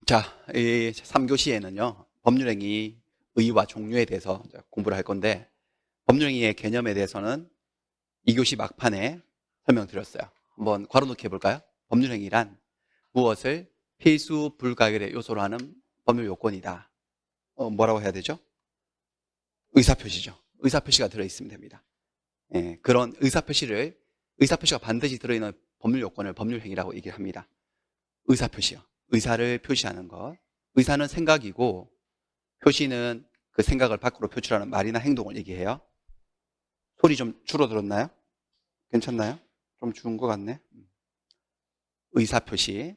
자, 이 3교시에는요, 법률행위 의의와 종류에 대해서 공부를 할 건데, 법률행위의 개념에 대해서는 2교시 막판에 설명드렸어요. 한번 괄호넣기 해볼까요? 법률행위란 무엇을 필수 불가결의 요소로 하는 법률 요건이다. 뭐라고 해야 되죠? 의사표시죠. 의사표시가 들어있으면 됩니다. 예, 그런 의사표시가 반드시 들어있는 법률 요건을 법률행위라고 얘기를 합니다. 의사표시요. 의사를 표시하는 것. 의사는 생각이고, 표시는 그 생각을 밖으로 표출하는 말이나 행동을 얘기해요. 소리 좀 줄어들었나요? 괜찮나요? 좀 줄은 것 같네. 의사표시.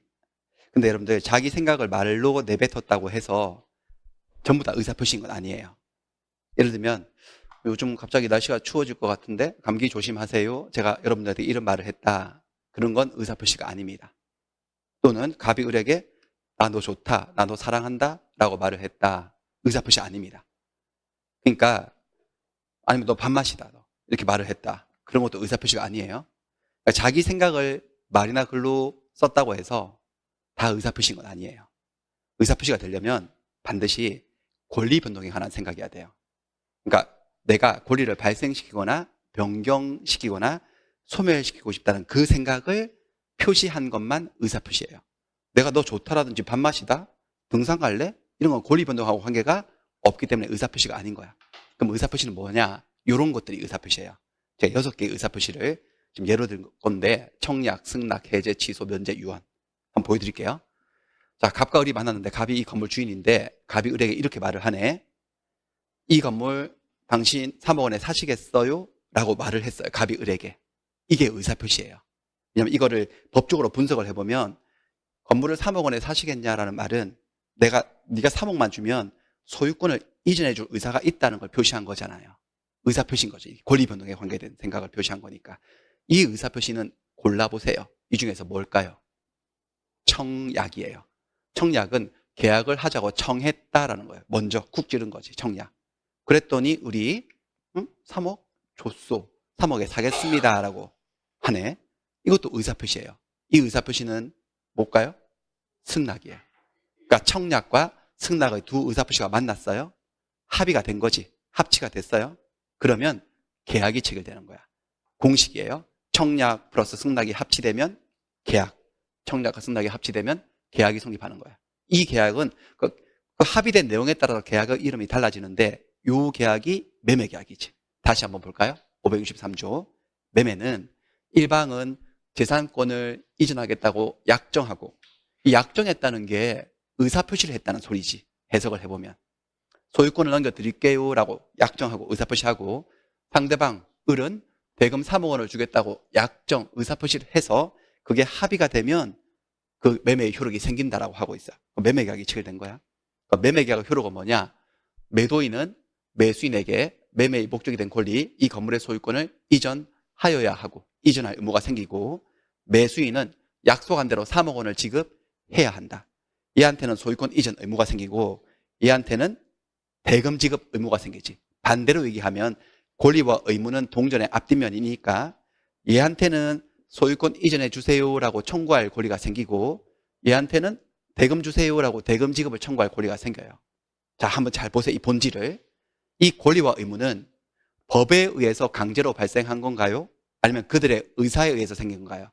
근데 여러분들 자기 생각을 말로 내뱉었다고 해서 전부 다 의사표시인 건 아니에요. 예를 들면 요즘 갑자기 날씨가 추워질 것 같은데 감기 조심하세요. 제가 여러분들한테 이런 말을 했다. 그런 건 의사표시가 아닙니다. 또는 갑이 을에게 나 너 좋다, 나 너 사랑한다 라고 말을 했다. 의사표시 아닙니다. 그러니까 아니면 너 밥맛이다 이렇게 말을 했다. 그런 것도 의사표시가 아니에요. 그러니까 자기 생각을 말이나 글로 썼다고 해서 다 의사표시인 건 아니에요. 의사표시가 되려면 반드시 권리 변동에 관한 생각이어야 돼요. 그러니까 내가 권리를 발생시키거나 변경시키거나 소멸시키고 싶다는 그 생각을 표시한 것만 의사표시예요. 내가 너 좋다라든지 밥맛이다, 등산 갈래? 이런 건 권리 변동하고 관계가 없기 때문에 의사표시가 아닌 거야. 그럼 의사표시는 뭐냐? 이런 것들이 의사표시예요. 제가 6개의 의사표시를 지금 예로 든 건데 청약, 승낙, 해제, 취소, 면제, 유언 한번 보여드릴게요. 자, 갑과 을이 만났는데 갑이 이 건물 주인인데 갑이 을에게 이렇게 말을 하네. 이 건물 당신 3억 원에 사시겠어요? 라고 말을 했어요. 갑이 을에게. 이게 의사표시예요. 왜냐하면 이거를 법적으로 분석을 해보면 건물을 3억 원에 사시겠냐라는 말은 네가 3억만 주면 소유권을 이전해 줄 의사가 있다는 걸 표시한 거잖아요. 의사표시인 거죠. 권리 변동에 관계된 생각을 표시한 거니까. 이 의사표시는 골라보세요. 이 중에서 뭘까요? 청약이에요. 청약은 계약을 하자고 청했다라는 거예요. 먼저 쿡 찌른 거지, 청약. 그랬더니 우리 3억 줬소. 3억에 사겠습니다라고 하네. 이것도 의사표시예요. 이 의사표시는 뭘까요? 승낙이에요. 그러니까 청약과 승낙의 두 의사표시가 만났어요. 합의가 된 거지. 합치가 됐어요. 그러면 계약이 체결되는 거야. 공식이에요. 청약 플러스 승낙이 합치되면 계약. 청약과 승낙이 합치되면 계약이 성립하는 거야. 이 계약은 그 합의된 내용에 따라서 계약의 이름이 달라지는데 이 계약이 매매계약이지. 다시 한번 볼까요? 563조. 매매는 일방은 재산권을 이전하겠다고 약정하고, 이 약정했다는 게 의사표시를 했다는 소리지. 해석을 해보면 소유권을 넘겨드릴게요 라고 약정하고 의사표시하고, 상대방 을은 대금 3억 원을 주겠다고 약정 의사표시를 해서 그게 합의가 되면 그 매매의 효력이 생긴다라고 하고 있어요. 매매계약이 체결된 거야. 그러니까 매매계약의 효력은 뭐냐? 매도인은 매수인에게 매매의 목적이 된 권리, 이 건물의 소유권을 이전하여야 하고, 이전할 의무가 생기고, 매수인은 약속한 대로 3억 원을 지급해야 한다. 얘한테는 소유권 이전 의무가 생기고, 얘한테는 대금 지급 의무가 생기지. 반대로 얘기하면 권리와 의무는 동전의 앞뒷면이니까 얘한테는 소유권 이전해 주세요라고 청구할 권리가 생기고, 얘한테는 대금 주세요라고 대금 지급을 청구할 권리가 생겨요. 자, 한번 잘 보세요. 이 본질을. 이 권리와 의무는 법에 의해서 강제로 발생한 건가요? 아니면 그들의 의사에 의해서 생긴 건가요?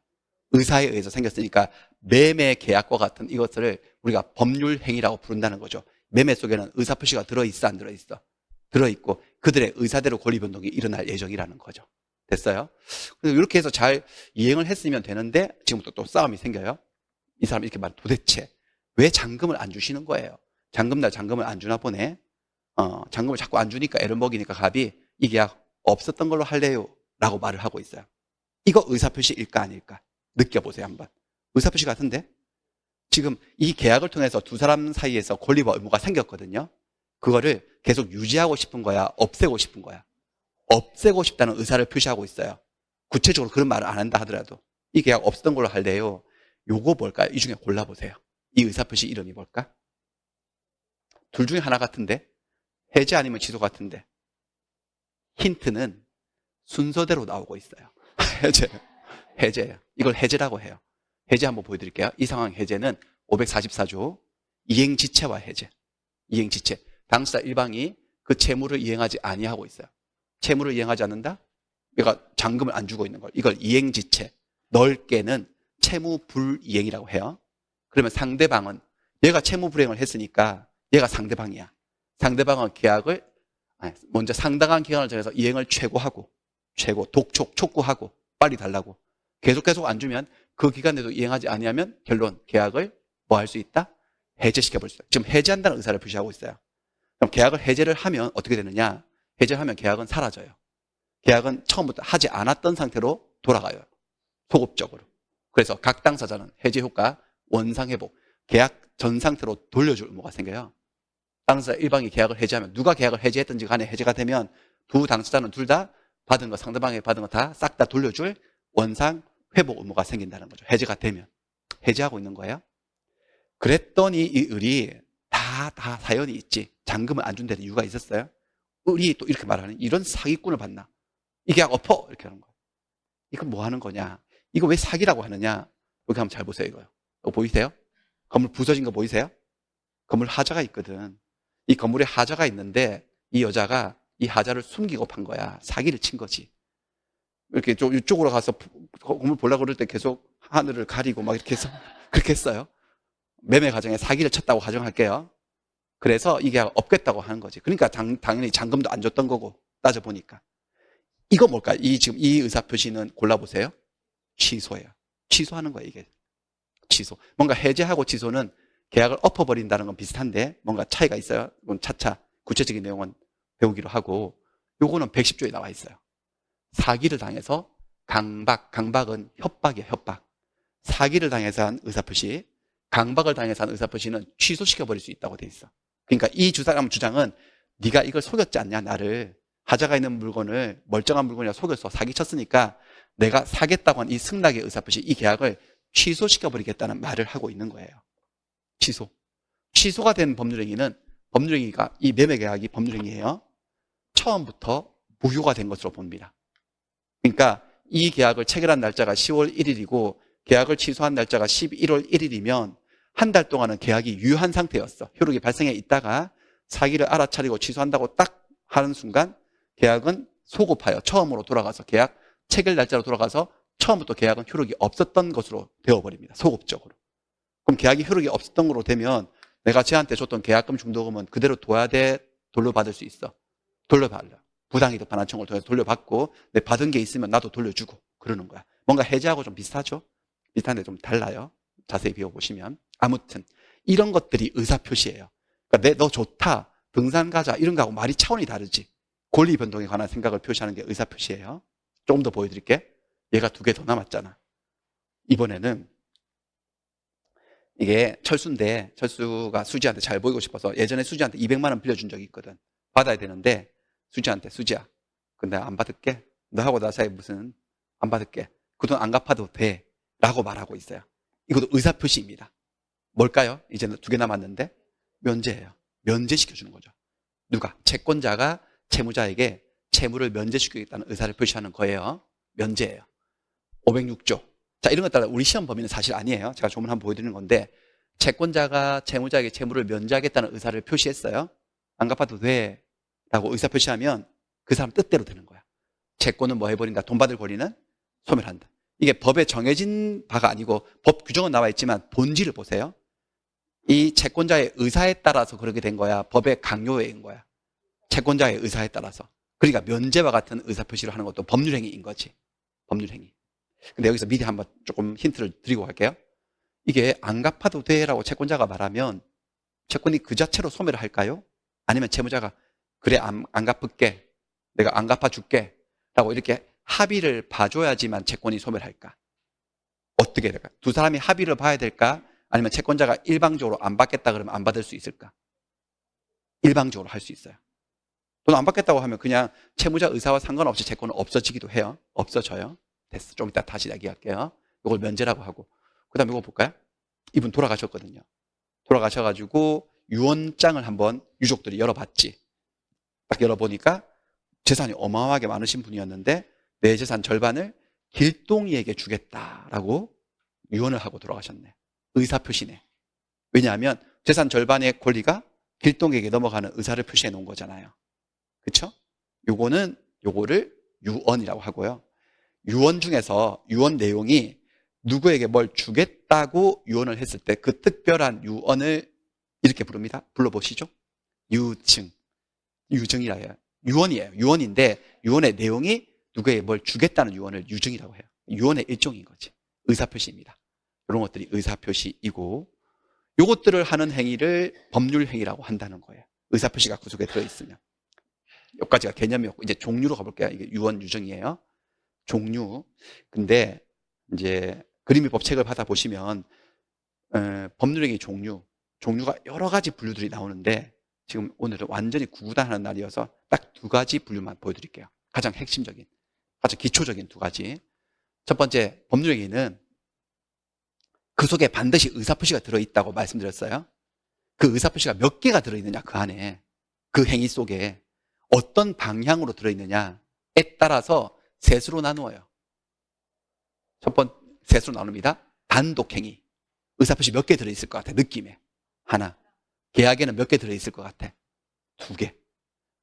의사에 의해서 생겼으니까 매매 계약과 같은 이것을 우리가 법률 행위라고 부른다는 거죠. 매매 속에는 의사표시가 들어있어, 안 들어있어? 들어있고 그들의 의사대로 권리 변동이 일어날 예정이라는 거죠. 됐어요? 그래서 이렇게 해서 잘 이행을 했으면 되는데 지금부터 또 싸움이 생겨요. 이 사람이 이렇게 말, 도대체 왜 잔금을 안 주시는 거예요? 잔금날 잔금을 안 주나 보네. 잔금을 자꾸 안 주니까 애를 먹이니까 갑이 이 계약 없었던 걸로 할래요 라고 말을 하고 있어요. 이거 의사표시일까 아닐까? 느껴보세요 한번. 의사표시 같은데? 지금 이 계약을 통해서 두 사람 사이에서 권리와 의무가 생겼거든요. 그거를 계속 유지하고 싶은 거야? 없애고 싶은 거야? 없애고 싶다는 의사를 표시하고 있어요. 구체적으로 그런 말을 안 한다 하더라도 이 계약 없었던 걸로 할래요. 요거 뭘까요? 이 중에 골라보세요. 이 의사표시 이름이 뭘까? 둘 중에 하나 같은데? 해제 아니면 취소 같은데? 힌트는 순서대로 나오고 있어요. 해제예요. 이걸 해제라고 해요. 해제 한번 보여드릴게요. 이 상황 해제는 544조. 이행지체와 해제. 이행지체. 당사자 일방이 그 채무를 이행하지 아니하고 있어요. 채무를 이행하지 않는다? 얘가 잔금을 안 주고 있는 걸. 이걸 이행지체. 넓게는 채무불이행이라고 해요. 그러면 상대방은 얘가 채무불이행을 했으니까 얘가 상대방이야. 상대방은 계약을 먼저 상당한 기간을 정해서 이행을 최고, 독촉, 촉구하고 빨리 달라고. 계속 안 주면 그 기간 내도 이행하지 아니하면 결론 계약을 뭐 할 수 있다? 해제시켜버릴 수 있다. 지금 해제한다는 의사를 표시하고 있어요. 그럼 계약을 해제를 하면 어떻게 되느냐? 해제를 하면 계약은 사라져요. 계약은 처음부터 하지 않았던 상태로 돌아가요. 소급적으로. 그래서 각 당사자는 해제 효과, 원상회복, 계약 전 상태로 돌려줄 의무가 생겨요. 당사자 일방이 계약을 해제하면 누가 계약을 해제했든지 간에 해제가 되면 두 당사자는 둘 다 받은 거, 상대방이 받은 거 다 싹 다 돌려줄 원상 회복 의무가 생긴다는 거죠. 해제가 되면. 해제하고 있는 거예요. 그랬더니 이 을이 다 사연이 있지. 잔금을 안 준다는 이유가 있었어요. 을이 또 이렇게 말하는 이런 사기꾼을 봤나. 이 계약 엎어! 이렇게 하는 거예요. 이건 뭐 하는 거냐. 이거 왜 사기라고 하느냐. 여기 한번 잘 보세요. 이거 보이세요? 건물 부서진 거 보이세요? 건물 하자가 있거든. 이 건물에 하자가 있는데 이 여자가 이 하자를 숨기고 판 거야. 사기를 친 거지. 이렇게 이쪽으로 가서 건물 보려고 그럴 때 계속 하늘을 가리고 막 이렇게 해서 그렇게 했어요. 매매 과정에 사기를 쳤다고 가정할게요. 그래서 이게 없겠다고 하는 거지. 그러니까 당연히 잔금도 안 줬던 거고 따져보니까. 이거 뭘까? 지금 이 의사표시는 골라보세요. 취소예요. 취소하는 거예요, 이게. 취소. 뭔가 해제하고 취소는 계약을 엎어버린다는 건 비슷한데 뭔가 차이가 있어요. 이건 차차 구체적인 내용은 배우기로 하고 요거는 110조에 나와 있어요. 사기를 당해서 강박은 협박이에요, 협박. 사기를 당해서 한 의사표시, 강박을 당해서 한 의사표시는 취소시켜버릴 수 있다고 돼 있어. 그러니까 이 사람 주장은 네가 이걸 속였지 않냐, 나를. 하자가 있는 물건을 멀쩡한 물건이라 속여서 사기쳤으니까 내가 사겠다고 한 이 승낙의 의사표시, 이 계약을 취소시켜버리겠다는 말을 하고 있는 거예요. 취소. 취소가 된 법률행위가 이 매매계약이 법률행위예요. 처음부터 무효가 된 것으로 봅니다. 그러니까 이 계약을 체결한 날짜가 10월 1일이고 계약을 취소한 날짜가 11월 1일이면 한 달 동안은 계약이 유효한 상태였어. 효력이 발생해 있다가 사기를 알아차리고 취소한다고 딱 하는 순간 계약은 소급하여 처음으로 돌아가서 계약 체결 날짜로 돌아가서 처음부터 계약은 효력이 없었던 것으로 되어버립니다. 소급적으로. 그럼 계약이 효력이 없었던 걸로 되면 내가 쟤한테 줬던 계약금 중도금은 그대로 둬야 돼? 돌려받을 수 있어? 돌려받으려. 부당이득 반환청을 통해서 돌려받고 내 받은 게 있으면 나도 돌려주고 그러는 거야. 뭔가 해제하고 좀 비슷하죠? 비슷한데 좀 달라요. 자세히 배워보시면. 아무튼 이런 것들이 의사표시예요. 그러니까 너 좋다, 등산 가자 이런 거하고 말이 차원이 다르지. 권리 변동에 관한 생각을 표시하는 게 의사표시예요. 조금 더 보여드릴게. 얘가 2개 더 남았잖아. 이번에는 이게 철수인데 철수가 수지한테 잘 보이고 싶어서 예전에 수지한테 200만 원 빌려준 적이 있거든. 받아야 되는데 수지한테 수지야 근데 안 받을게. 너하고 나 사이에 무슨 안 받을게. 그 돈 안 갚아도 돼 라고 말하고 있어요. 이것도 의사표시입니다. 뭘까요? 이제는 2개 남았는데 면제예요. 면제시켜주는 거죠. 누가? 채권자가 채무자에게 채무를 면제시키겠다는 의사를 표시하는 거예요. 면제예요. 506조. 자, 이런 것 따라 우리 시험 범위는 사실 아니에요. 제가 조문 한번 보여드리는 건데 채권자가 채무자에게 채무를 면제하겠다는 의사를 표시했어요. 안 갚아도 돼 라고 의사 표시하면 그 사람 뜻대로 되는 거야. 채권은 뭐 해버린다? 돈 받을 권리는 소멸한다. 이게 법에 정해진 바가 아니고 법 규정은 나와 있지만 본질을 보세요. 이 채권자의 의사에 따라서 그렇게 된 거야? 법의 강요인 거야? 채권자의 의사에 따라서. 그러니까 면제와 같은 의사표시를 하는 것도 법률행위인 거지. 법률행위. 근데 여기서 미리 한번 조금 힌트를 드리고 갈게요. 이게 안 갚아도 돼라고 채권자가 말하면 채권이 그 자체로 소멸을 할까요? 아니면 채무자가 그래 안 갚을게, 내가 안 갚아줄게 라고 이렇게 합의를 봐줘야지만 채권이 소멸할까? 어떻게 될까? 두 사람이 합의를 봐야 될까? 아니면 채권자가 일방적으로 안 받겠다 그러면 안 받을 수 있을까? 일방적으로 할 수 있어요. 돈 안 받겠다고 하면 그냥 채무자 의사와 상관없이 채권은 없어지기도 해요. 없어져요. 됐어. 좀 이따 다시 이야기할게요. 이걸 면제라고 하고. 그 다음에 이거 볼까요? 이분 돌아가셨거든요. 돌아가셔가지고 유언장을 한번 유족들이 열어봤지. 딱 열어보니까 재산이 어마어마하게 많으신 분이었는데 내 재산 절반을 길동이에게 주겠다라고 유언을 하고 돌아가셨네. 의사표시네. 왜냐하면 재산 절반의 권리가 길동에게 넘어가는 의사를 표시해 놓은 거잖아요. 그렇죠? 요거를 유언이라고 하고요. 유언 중에서 유언 내용이 누구에게 뭘 주겠다고 유언을 했을 때 그 특별한 유언을 이렇게 부릅니다. 불러보시죠. 유증. 유증이라 해요. 유언이에요. 유언인데 유언의 내용이 누구에게 뭘 주겠다는 유언을 유증이라고 해요. 유언의 일종인 거지. 의사표시입니다. 이런 것들이 의사표시이고 요것들을 하는 행위를 법률행위라고 한다는 거예요. 의사표시가 그 속에 들어있으면. 여기까지가 개념이었고 이제 종류로 가볼게요. 이게 유언, 유증이에요. 종류. 근데 이제 그림위법 책을 받아보시면 법률행위 종류가 여러 가지 분류들이 나오는데 지금 오늘은 완전히 구구단하는 날이어서 딱 두 가지 분류만 보여드릴게요. 가장 핵심적인, 가장 기초적인 두 가지. 첫 번째, 법률행위는 그 속에 반드시 의사표시가 들어있다고 말씀드렸어요. 그 의사표시가 몇 개가 들어있느냐, 그 안에. 그 행위 속에 어떤 방향으로 들어있느냐에 따라서 셋으로 나누어요. 셋으로 나눕니다. 단독행위. 의사표시 몇 개 들어있을 것 같아, 느낌에. 하나. 계약에는 몇 개 들어있을 것 같아? 2개.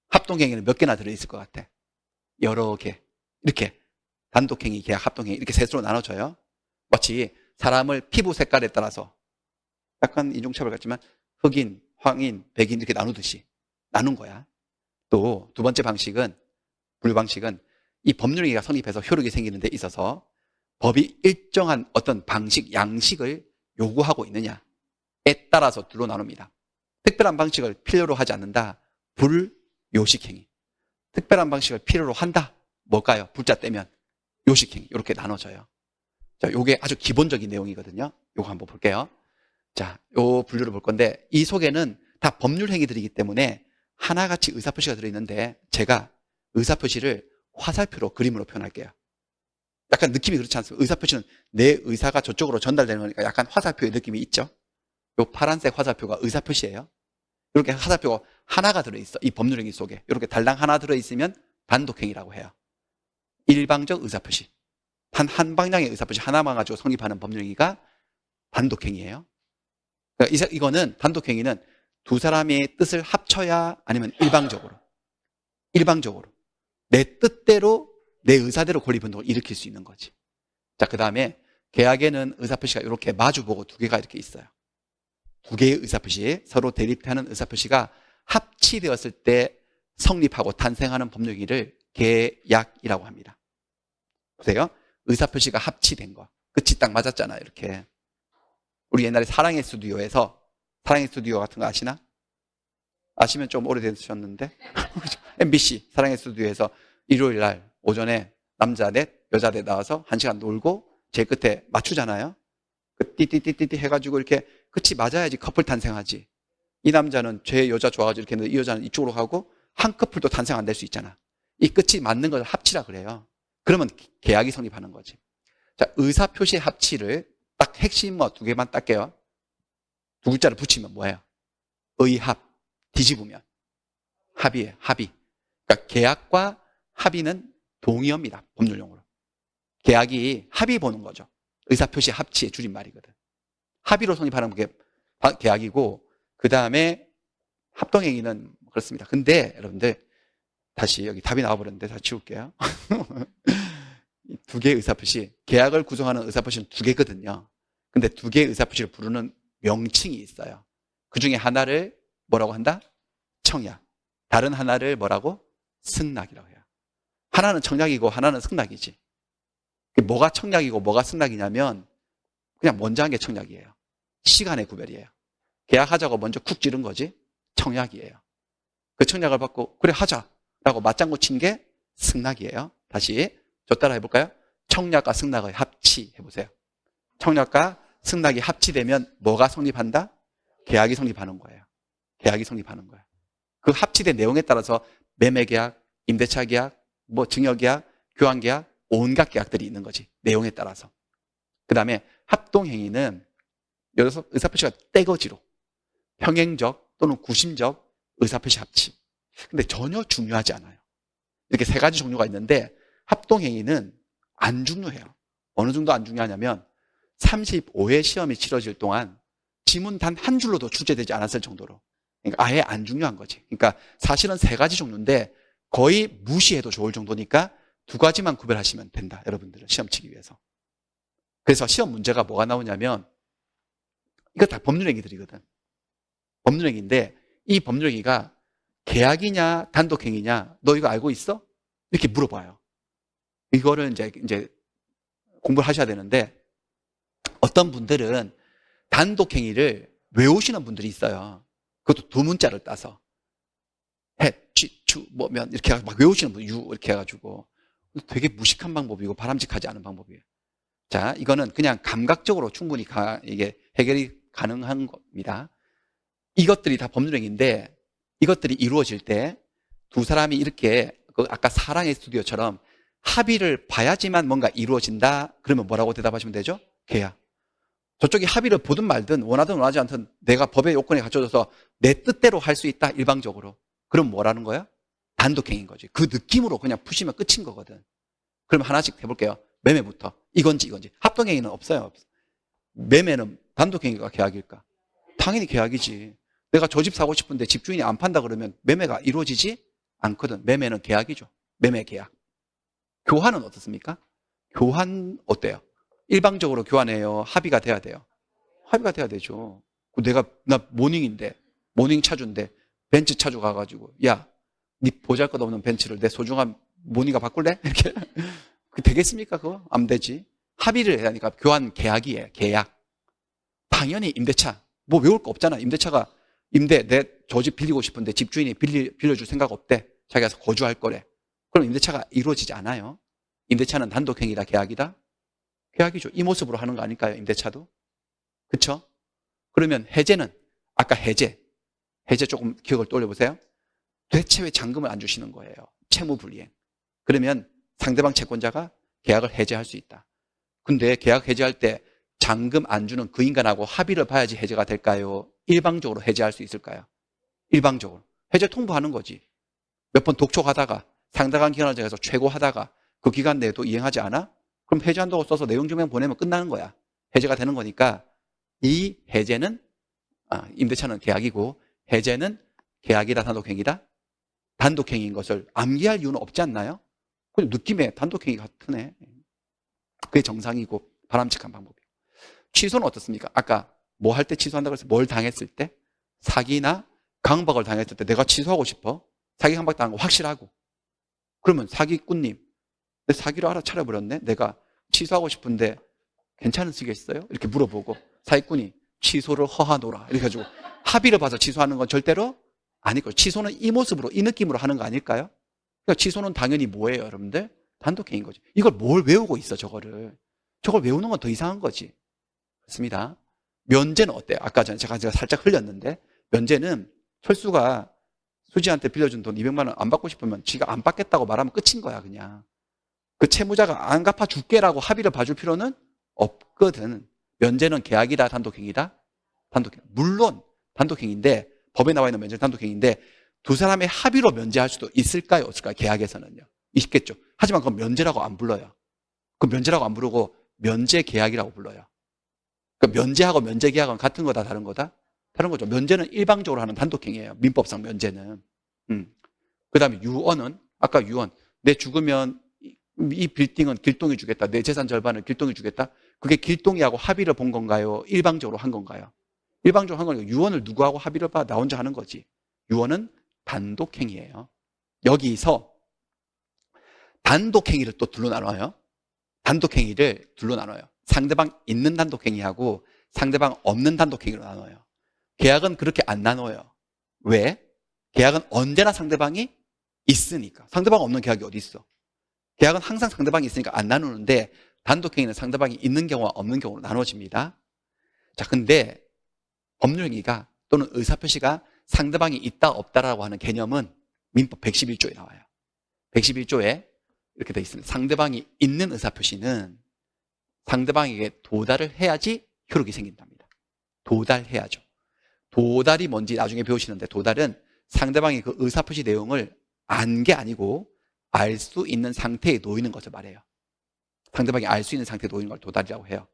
합동행위는 몇 개나 들어있을 것 같아? 여러 개. 이렇게 단독행위, 계약, 합동행위 이렇게 셋으로 나눠져요. 마치 사람을 피부 색깔에 따라서 약간 인종차별 같지만 흑인, 황인, 백인 이렇게 나누듯이 나눈 거야. 또 두 번째 방식은, 분류 방식은 이 법률행위가 성립해서 효력이 생기는 데 있어서 법이 일정한 어떤 방식, 양식을 요구하고 있느냐에 따라서 둘로 나눕니다. 특별한 방식을 필요로 하지 않는다. 불요식행위. 특별한 방식을 필요로 한다. 뭘까요? 불자 떼면 요식행위. 이렇게 나눠져요. 자, 요게 아주 기본적인 내용이거든요. 요거 한번 볼게요. 자, 요 분류를 볼 건데 이 속에는 다 법률 행위들이기 때문에 하나같이 의사표시가 들어있는데 제가 의사표시를 화살표로 그림으로 표현할게요. 약간 느낌이 그렇지 않습니까? 의사표시는 내 의사가 저쪽으로 전달되는 거니까 약간 화살표의 느낌이 있죠. 요 파란색 화살표가 의사표시예요. 이렇게 화살표가 하나가 들어있어. 이 법률행위 속에. 이렇게 달랑 하나 들어있으면 단독행위라고 해요. 일방적 의사표시. 한 방향의 의사표시 하나만 가지고 성립하는 법률행위가 단독행위예요. 그러니까 이거는 단독행위는 두 사람의 뜻을 합쳐야 아니면 일방적으로 내 뜻대로 내 의사대로 권리분동을 일으킬 수 있는 거지. 자, 그 다음에 계약에는 의사표시가 이렇게 마주보고 두 개가 이렇게 있어요. 두 개의 의사표시, 서로 대립하는 의사표시가 합치되었을 때 성립하고 탄생하는 법률행위를 계약이라고 합니다. 보세요. 의사표시가 합치된 거. 끝이 딱 맞았잖아요. 이렇게. 우리 옛날에 사랑의 스튜디오 같은 거 아시나? 아시면 좀 오래되셨는데. MBC 사랑의 스튜디오에서 일요일 날 오전에 남자 넷, 여자 넷 나와서 1시간 놀고 제 끝에 맞추잖아요. 그 띠띠띠띠 해가지고 이렇게 끝이 맞아야지 커플 탄생하지. 이 남자는 제 여자 좋아가지고 이렇게 했는데 이 여자는 이쪽으로 가고 한 커플도 탄생 안 될 수 있잖아. 이 끝이 맞는 걸 합치라 그래요. 그러면 계약이 성립하는 거지. 자, 의사표시 합치를 딱 핵심 두 개만 딸게요. 두 글자를 붙이면 뭐예요? 의합. 뒤집으면 합의예요. 합의. 그러니까 계약과 합의는 동의어입니다. 법률용어로. 계약이 합의 보는 거죠. 의사표시 합치의 줄임말이거든. 합의로 성립하는 게 계약이고 그 다음에 합동행위는 그렇습니다. 근데 여러분들 다시 여기 답이 나와버렸는데 다시 지울게요. 두 개의 의사표시, 계약을 구성하는 의사표시는 두 개거든요. 근데 두 개의 의사표시를 부르는 명칭이 있어요. 그 중에 하나를 뭐라고 한다? 청약. 다른 하나를 뭐라고? 승낙이라고 해요. 하나는 청약이고 하나는 승낙이지. 뭐가 청약이고 뭐가 승낙이냐면 그냥 먼저 한 게 청약이에요. 시간의 구별이에요. 계약하자고 먼저 쿡 찌른 거지 청약이에요. 그 청약을 받고 그래 하자라고 맞장구 친 게 승낙이에요. 다시 저 따라 해볼까요? 청약과 승낙의 합치 해보세요. 청약과 승낙이 합치되면 뭐가 성립한다? 계약이 성립하는 거예요. 계약이 성립하는 거예요. 그 합치된 내용에 따라서 매매계약, 임대차계약, 증여계약, 교환계약, 온갖 계약들이 있는 거지. 내용에 따라서. 그 다음에 합동행위는 예를 들어서 의사표시가 떼거지로 평행적 또는 구심적 의사표시 합치. 근데 전혀 중요하지 않아요. 이렇게 세 가지 종류가 있는데 합동행위는 안 중요해요. 어느 정도 안 중요하냐면 35회 시험이 치러질 동안 지문 단 한 줄로도 출제되지 않았을 정도로. 그러니까 아예 안 중요한 거지. 그러니까 사실은 3가지 종류인데 거의 무시해도 좋을 정도니까 2가지만 구별하시면 된다. 여러분들은 시험 치기 위해서. 그래서 시험 문제가 뭐가 나오냐면 이거 다 법률행위들이거든. 법률행위인데 이 법률행위가 계약이냐 단독행위냐 너 이거 알고 있어? 이렇게 물어봐요. 이거를 이제 공부를 하셔야 되는데 어떤 분들은 단독행위를 외우시는 분들이 있어요. 그것도 2문자를 따서 해, 취, 추, 뭐면 이렇게 막 외우시는 분, 유 이렇게 해가지고 되게 무식한 방법이고 바람직하지 않은 방법이에요. 자, 이거는 그냥 감각적으로 충분히 이게 해결이 가능한 겁니다. 이것들이 다 법률행위인데 이것들이 이루어질 때 2사람이 이렇게 아까 사랑의 스튜디오처럼 합의를 봐야지만 뭔가 이루어진다. 그러면 뭐라고 대답하시면 되죠? 계약. 저쪽이 합의를 보든 말든 원하든 원하지 않든 내가 법의 요건에 갖춰져서 내 뜻대로 할 수 있다. 일방적으로. 그럼 뭐라는 거야? 단독행위인 거지. 그 느낌으로 그냥 푸시면 끝인 거거든. 그럼 하나씩 해볼게요. 매매부터. 이건지. 합동행위는 없어요. 매매는 단독행위가 계약일까? 당연히 계약이지. 내가 저 집 사고 싶은데 집주인이 안 판다 그러면 매매가 이루어지지 않거든. 매매는 계약이죠. 매매 계약. 교환은 어떻습니까? 교환 어때요? 일방적으로 교환해요? 합의가 돼야 돼요? 합의가 돼야 되죠. 나 모닝인데, 모닝 차주인데 벤츠 차주 가가지고 야, 네 보잘것없는 벤츠를 내 소중한 모닝가 바꿀래? 이렇게 되겠습니까? 그거? 안 되지. 합의를 해야 하니까 교환 계약이에요. 계약. 당연히 임대차. 뭐 외울 거 없잖아. 임대차가 내 저 집 빌리고 싶은데 집주인이 빌려줄 생각 없대. 자기가 거주할 거래. 그럼 임대차가 이루어지지 않아요. 임대차는 단독행위다, 계약이다? 계약이죠. 이 모습으로 하는 거 아닐까요? 임대차도. 그쵸? 그러면 해제는 아까 해제 조금 기억을 떠올려보세요. 대체 왜 잔금을 안 주시는 거예요? 채무불이행. 그러면 상대방 채권자가 계약을 해제할 수 있다. 근데 계약 해제할 때 잔금 안 주는 그 인간하고 합의를 봐야지 해제가 될까요? 일방적으로 해제할 수 있을까요? 일방적으로. 해제 통보하는 거지. 몇 번 독촉하다가 상당한 기간을 정해서 최고하다가 그 기간 내에도 이행하지 않아? 그럼 해제한다고 써서 내용 증명 보내면 끝나는 거야. 해제가 되는 거니까 이 해제는 임대차는 계약이고 해제는 계약이다 단독행위다? 단독행위인 것을 암기할 이유는 없지 않나요? 그냥 느낌에 단독행위 같으네. 그게 정상이고 바람직한 방법이에요. 취소는 어떻습니까? 아까 뭐 할 때 취소한다고 해서 뭘 당했을 때? 사기나 강박을 당했을 때 내가 취소하고 싶어. 사기 강박 당한 거 확실하고. 그러면 사기꾼님, 내 사기로 알아차려버렸네? 내가 취소하고 싶은데 괜찮으시겠어요? 이렇게 물어보고 사기꾼이 취소를 허하노라. 이렇게 해가지고 합의를 봐서 취소하는 건 절대로 아니고 취소는 이 모습으로, 이 느낌으로 하는 거 아닐까요? 그러니까 취소는 당연히 뭐예요, 여러분들? 단독행위인 거지. 이걸 뭘 외우고 있어, 저거를. 저걸 외우는 건 더 이상한 거지. 그렇습니다. 면제는 어때요? 아까 전에 제가 살짝 흘렸는데 면제는 철수가 수지한테 빌려준 돈 200만 원 안 받고 싶으면 지가 안 받겠다고 말하면 끝인 거야, 그냥. 그 채무자가 안 갚아줄게라고 합의를 봐줄 필요는 없거든. 면제는 계약이다, 단독행위다? 단독행위. 물론 단독행위인데 법에 나와 있는 면제는 단독행위인데 2사람의 합의로 면제할 수도 있을까요? 없을까요? 계약에서는요. 있겠죠. 하지만 그건 면제라고 안 불러요. 그 면제라고 안 부르고 면제 계약이라고 불러요. 그러니까 면제하고 면제 계약은 같은 거다, 다른 거다? 다른 거죠. 면제는 일방적으로 하는 단독행위예요. 민법상 면제는. 그 다음에 유언은 아까 유언. 내 죽으면 이 빌딩은 길동이 주겠다. 내 재산 절반을 길동이 주겠다. 그게 길동이하고 합의를 본 건가요? 일방적으로 한 건가요? 일방적으로 한 거니까 유언을 누구하고 합의를 봐? 나 혼자 하는 거지. 유언은 단독행위예요. 여기서 단독행위를 또 둘로 나눠요. 단독행위를 둘로 나눠요. 상대방 있는 단독행위하고 상대방 없는 단독행위로 나눠요. 계약은 그렇게 안 나눠요. 왜? 계약은 언제나 상대방이 있으니까. 상대방 없는 계약이 어디 있어? 계약은 항상 상대방이 있으니까 안 나누는데 단독행위는 상대방이 있는 경우와 없는 경우로 나눠집니다. 자, 근데 법률행위가 또는 의사표시가 상대방이 있다 없다라고 하는 개념은 민법 111조에 나와요. 111조에 이렇게 돼 있습니다. 상대방이 있는 의사표시는 상대방에게 도달을 해야지 효력이 생긴답니다. 도달해야죠. 도달이 뭔지 나중에 배우시는데 도달은 상대방이 그 의사표시 내용을 안 게 아니고 알 수 있는 상태에 놓이는 것을 말해요. 상대방이 알 수 있는 상태에 놓이는 걸 도달이라고 해요.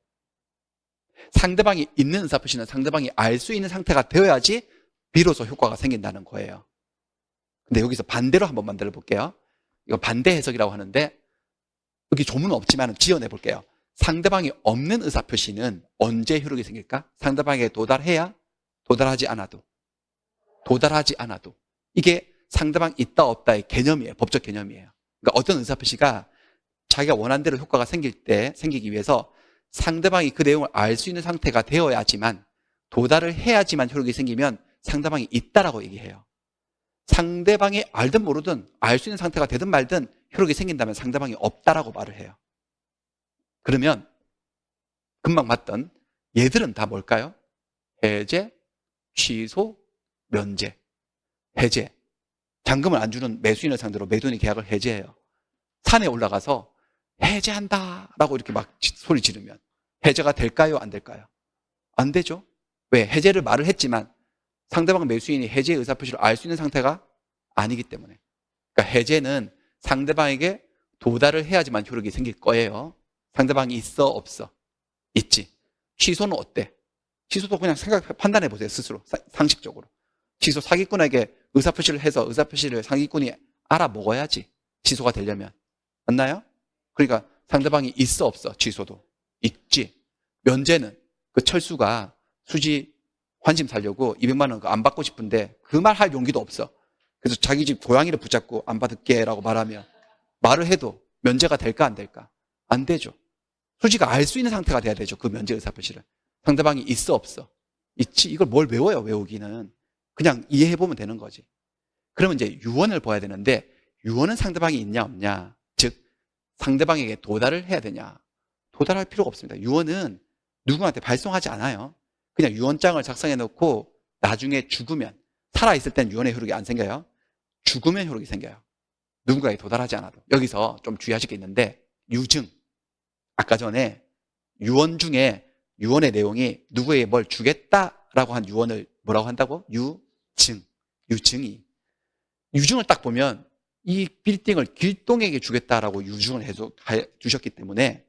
상대방이 있는 의사표시는 상대방이 알 수 있는 상태가 되어야지 비로소 효과가 생긴다는 거예요. 근데 여기서 반대로 한번 만들어 볼게요. 이거 반대 해석이라고 하는데 여기 조문은 없지만 지어내 볼게요. 상대방이 없는 의사표시는 언제 효력이 생길까? 상대방에게 도달해야? 도달하지 않아도. 도달하지 않아도. 이게 상대방 있다 없다의 개념이에요. 법적 개념이에요. 그러니까 어떤 의사표시가 자기가 원하는 대로 효과가 생기기 위해서 상대방이 그 내용을 알 수 있는 상태가 되어야지만, 도달을 해야지만 효력이 생기면 상대방이 있다라고 얘기해요. 상대방이 알든 모르든 알 수 있는 상태가 되든 말든 효력이 생긴다면 상대방이 없다라고 말을 해요. 그러면 금방 봤던 얘들은 다 뭘까요? 해제, 취소, 면제. 해제. 잔금을 안 주는 매수인을 상대로 매도인이 계약을 해제해요. 산에 올라가서 해제한다 라고 이렇게 막 소리 지르면 해제가 될까요? 안 될까요? 안 되죠. 왜? 해제를 말을 했지만 상대방 매수인이 해제의 의사표시를 알 수 있는 상태가 아니기 때문에. 그러니까 해제는 상대방에게 도달을 해야지만 효력이 생길 거예요. 상대방이 있어 없어? 있지. 취소는 어때? 취소도 그냥 판단해 보세요. 스스로 상식적으로. 취소, 사기꾼에게 의사표시를 해서 의사표시를 사기꾼이 알아먹어야지 취소가 되려면. 맞나요? 그러니까 상대방이 있어 없어? 취소도 있지. 면제는 그 철수가 수지 환심 살려고 200만 원 안 받고 싶은데 그 말 할 용기도 없어. 그래서 자기 집 고양이를 붙잡고 안 받을게 라고 말하면, 말을 해도 면제가 될까 안 될까? 안 되죠. 수지가 알 수 있는 상태가 돼야 되죠. 그 면제 의사표시를. 상대방이 있어 없어? 있지. 이걸 뭘 외워요? 외우기는 그냥 이해해보면 되는 거지. 그러면 이제 유언을 봐야 되는데, 유언은 상대방이 있냐 없냐, 즉 상대방에게 도달을 해야 되냐? 도달할 필요가 없습니다. 유언은 누구한테 발송하지 않아요. 그냥 유언장을 작성해 놓고 나중에 죽으면, 살아있을 땐 유언의 효력이 안 생겨요. 죽으면 효력이 생겨요. 누군가에 도달하지 않아도. 여기서 좀 주의하실 게 있는데, 유증. 아까 전에 유언 중에 유언의 내용이 누구에게 뭘 주겠다라고 한 유언을 뭐라고 한다고? 유증. 유증이. 유증을 딱 보면 이 빌딩을 길동에게 주겠다라고 유증을 주셨기 때문에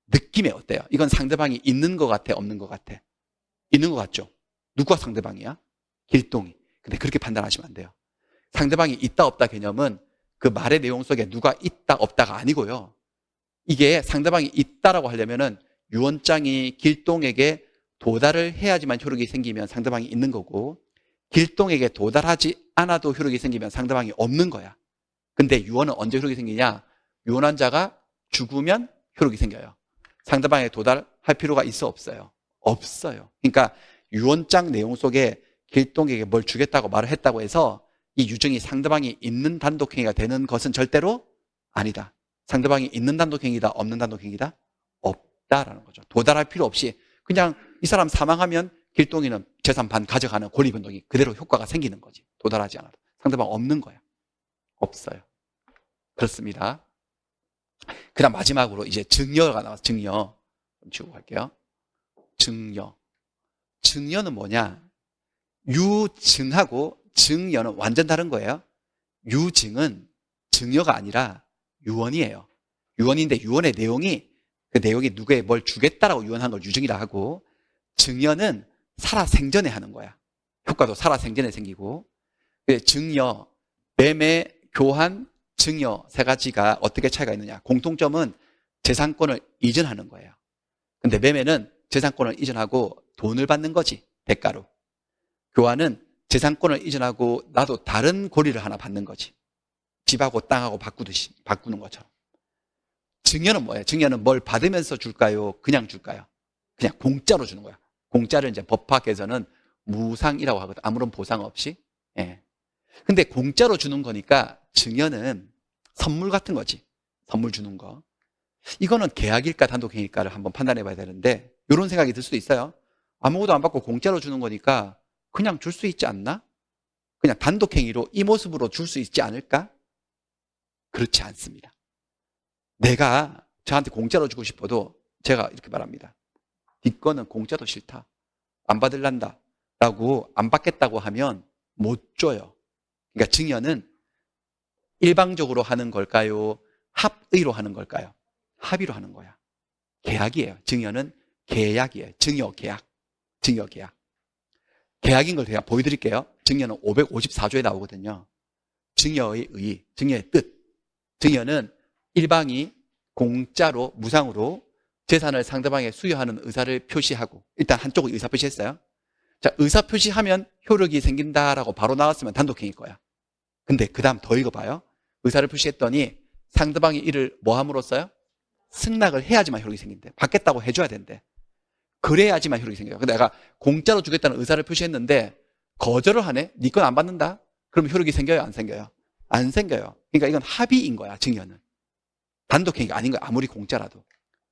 느낌이 어때요? 이건 상대방이 있는 것 같아, 없는 것 같아? 있는 것 같죠? 누가 상대방이야? 길동이. 근데 그렇게 판단하시면 안 돼요. 상대방이 있다 없다 개념은 그 말의 내용 속에 누가 있다 없다가 아니고요. 이게 상대방이 있다라고 하려면은 유언장이 길동에게 도달을 해야지만 효력이 생기면 상대방이 있는 거고, 길동에게 도달하지 않아도 효력이 생기면 상대방이 없는 거야. 근데 유언은 언제 효력이 생기냐? 유언한 자가 죽으면 효력이 생겨요. 상대방에게 도달할 필요가 있어 없어요? 없어요. 그러니까 유언장 내용 속에 길동에게 뭘 주겠다고 말을 했다고 해서 이 유증이 상대방이 있는 단독행위가 되는 것은 절대로 아니다. 상대방이 있는 단독행위다, 없는 단독행위다? 없다라는 거죠. 도달할 필요 없이 그냥 이 사람 사망하면 길동이는 재산 반 가져가는 권리변동이 그대로 효과가 생기는 거지. 도달하지 않아도. 상대방 없는 거야. 없어요. 그렇습니다. 그 다음 마지막으로 이제 증여가 나와서 증여 좀 치우고 갈게요. 증여. 증여는 뭐냐? 유증하고 증여는 완전 다른 거예요. 유증은 증여가 아니라 유언이에요. 유언인데 유언의 내용이, 그 내용이 누구에 뭘 주겠다라고 유언한 걸 유증이라 하고, 증여는 살아생전에 하는 거야. 효과도 살아생전에 생기고. 증여, 매매, 교환, 증여 세 가지가 어떻게 차이가 있느냐? 공통점은 재산권을 이전하는 거예요. 근데 매매는 재산권을 이전하고 돈을 받는 거지, 대가로. 교환은 재산권을 이전하고 나도 다른 권리를 하나 받는 거지. 집하고 땅하고 바꾸는 것처럼. 증여는 뭐예요? 증여는 뭘 받으면서 줄까요? 그냥 줄까요? 그냥 공짜로 주는 거야. 공짜를 이제 법학에서는 무상이라고 하거든. 아무런 보상 없이. 예. 근데 공짜로 주는 거니까 증여는 선물 같은 거지. 선물 주는 거. 이거는 계약일까 단독행위일까를 한번 판단해 봐야 되는데, 이런 생각이 들 수도 있어요. 아무것도 안 받고 공짜로 주는 거니까 그냥 줄 수 있지 않나? 그냥 단독행위로 이 모습으로 줄 수 있지 않을까? 그렇지 않습니다. 내가 저한테 공짜로 주고 싶어도 제가 이렇게 말합니다. 네 거는 공짜도 싫다. 안 받을란다. 라고 안 받겠다고 하면 못 줘요. 그러니까 증여는 일방적으로 하는 걸까요? 합의로 하는 걸까요? 합의로 하는 거야. 계약이에요. 증여는 계약이에요. 증여 계약. 증여 계약. 계약인 걸 제가 보여드릴게요. 증여는 554조에 나오거든요. 증여의 의, 증여의 뜻. 증여는 일방이 공짜로, 무상으로 재산을 상대방에 수여하는 의사를 표시하고, 일단 한쪽은 의사 표시했어요. 자, 의사 표시하면 효력이 생긴다라고 바로 나왔으면 단독행위일 거야. 근데 그 다음 더 읽어봐요. 의사를 표시했더니 상대방이 이를 뭐 함으로써요? 승낙을 해야지만 효력이 생긴대. 받겠다고 해줘야 된대. 그래야지만 효력이 생겨요. 근데 내가 공짜로 주겠다는 의사를 표시했는데 거절을 하네? 네 건 안 받는다? 그럼 효력이 생겨요? 안 생겨요? 안 생겨요. 그러니까 이건 합의인 거야, 증여는. 단독행위가 아닌 거야, 아무리 공짜라도.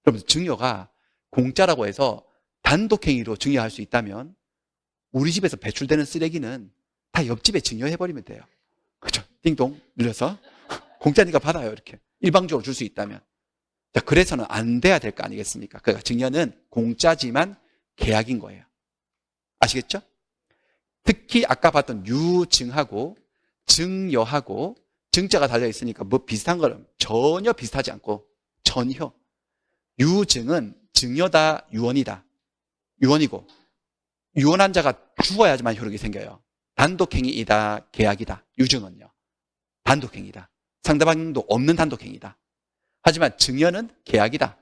그러면서 증여가 공짜라고 해서 단독행위로 증여할 수 있다면 우리 집에서 배출되는 쓰레기는 다 옆집에 증여해버리면 돼요. 그렇죠? 띵동 눌려서 공짜니까 받아요, 이렇게. 일방적으로 줄 수 있다면. 자, 그래서는 안 돼야 될 거 아니겠습니까? 그러니까 증여는 공짜지만 계약인 거예요. 아시겠죠? 특히 아까 봤던 유증하고 증여하고 증자가 달려있으니까 뭐 비슷한 거는 전혀 비슷하지 않고 전혀. 유증은 증여다, 유언이다. 유언이고 유언한 자가 죽어야지만 효력이 생겨요. 단독행위이다, 계약이다. 유증은요. 단독행위다. 상대방도 없는 단독행위다. 하지만 증여는 계약이다.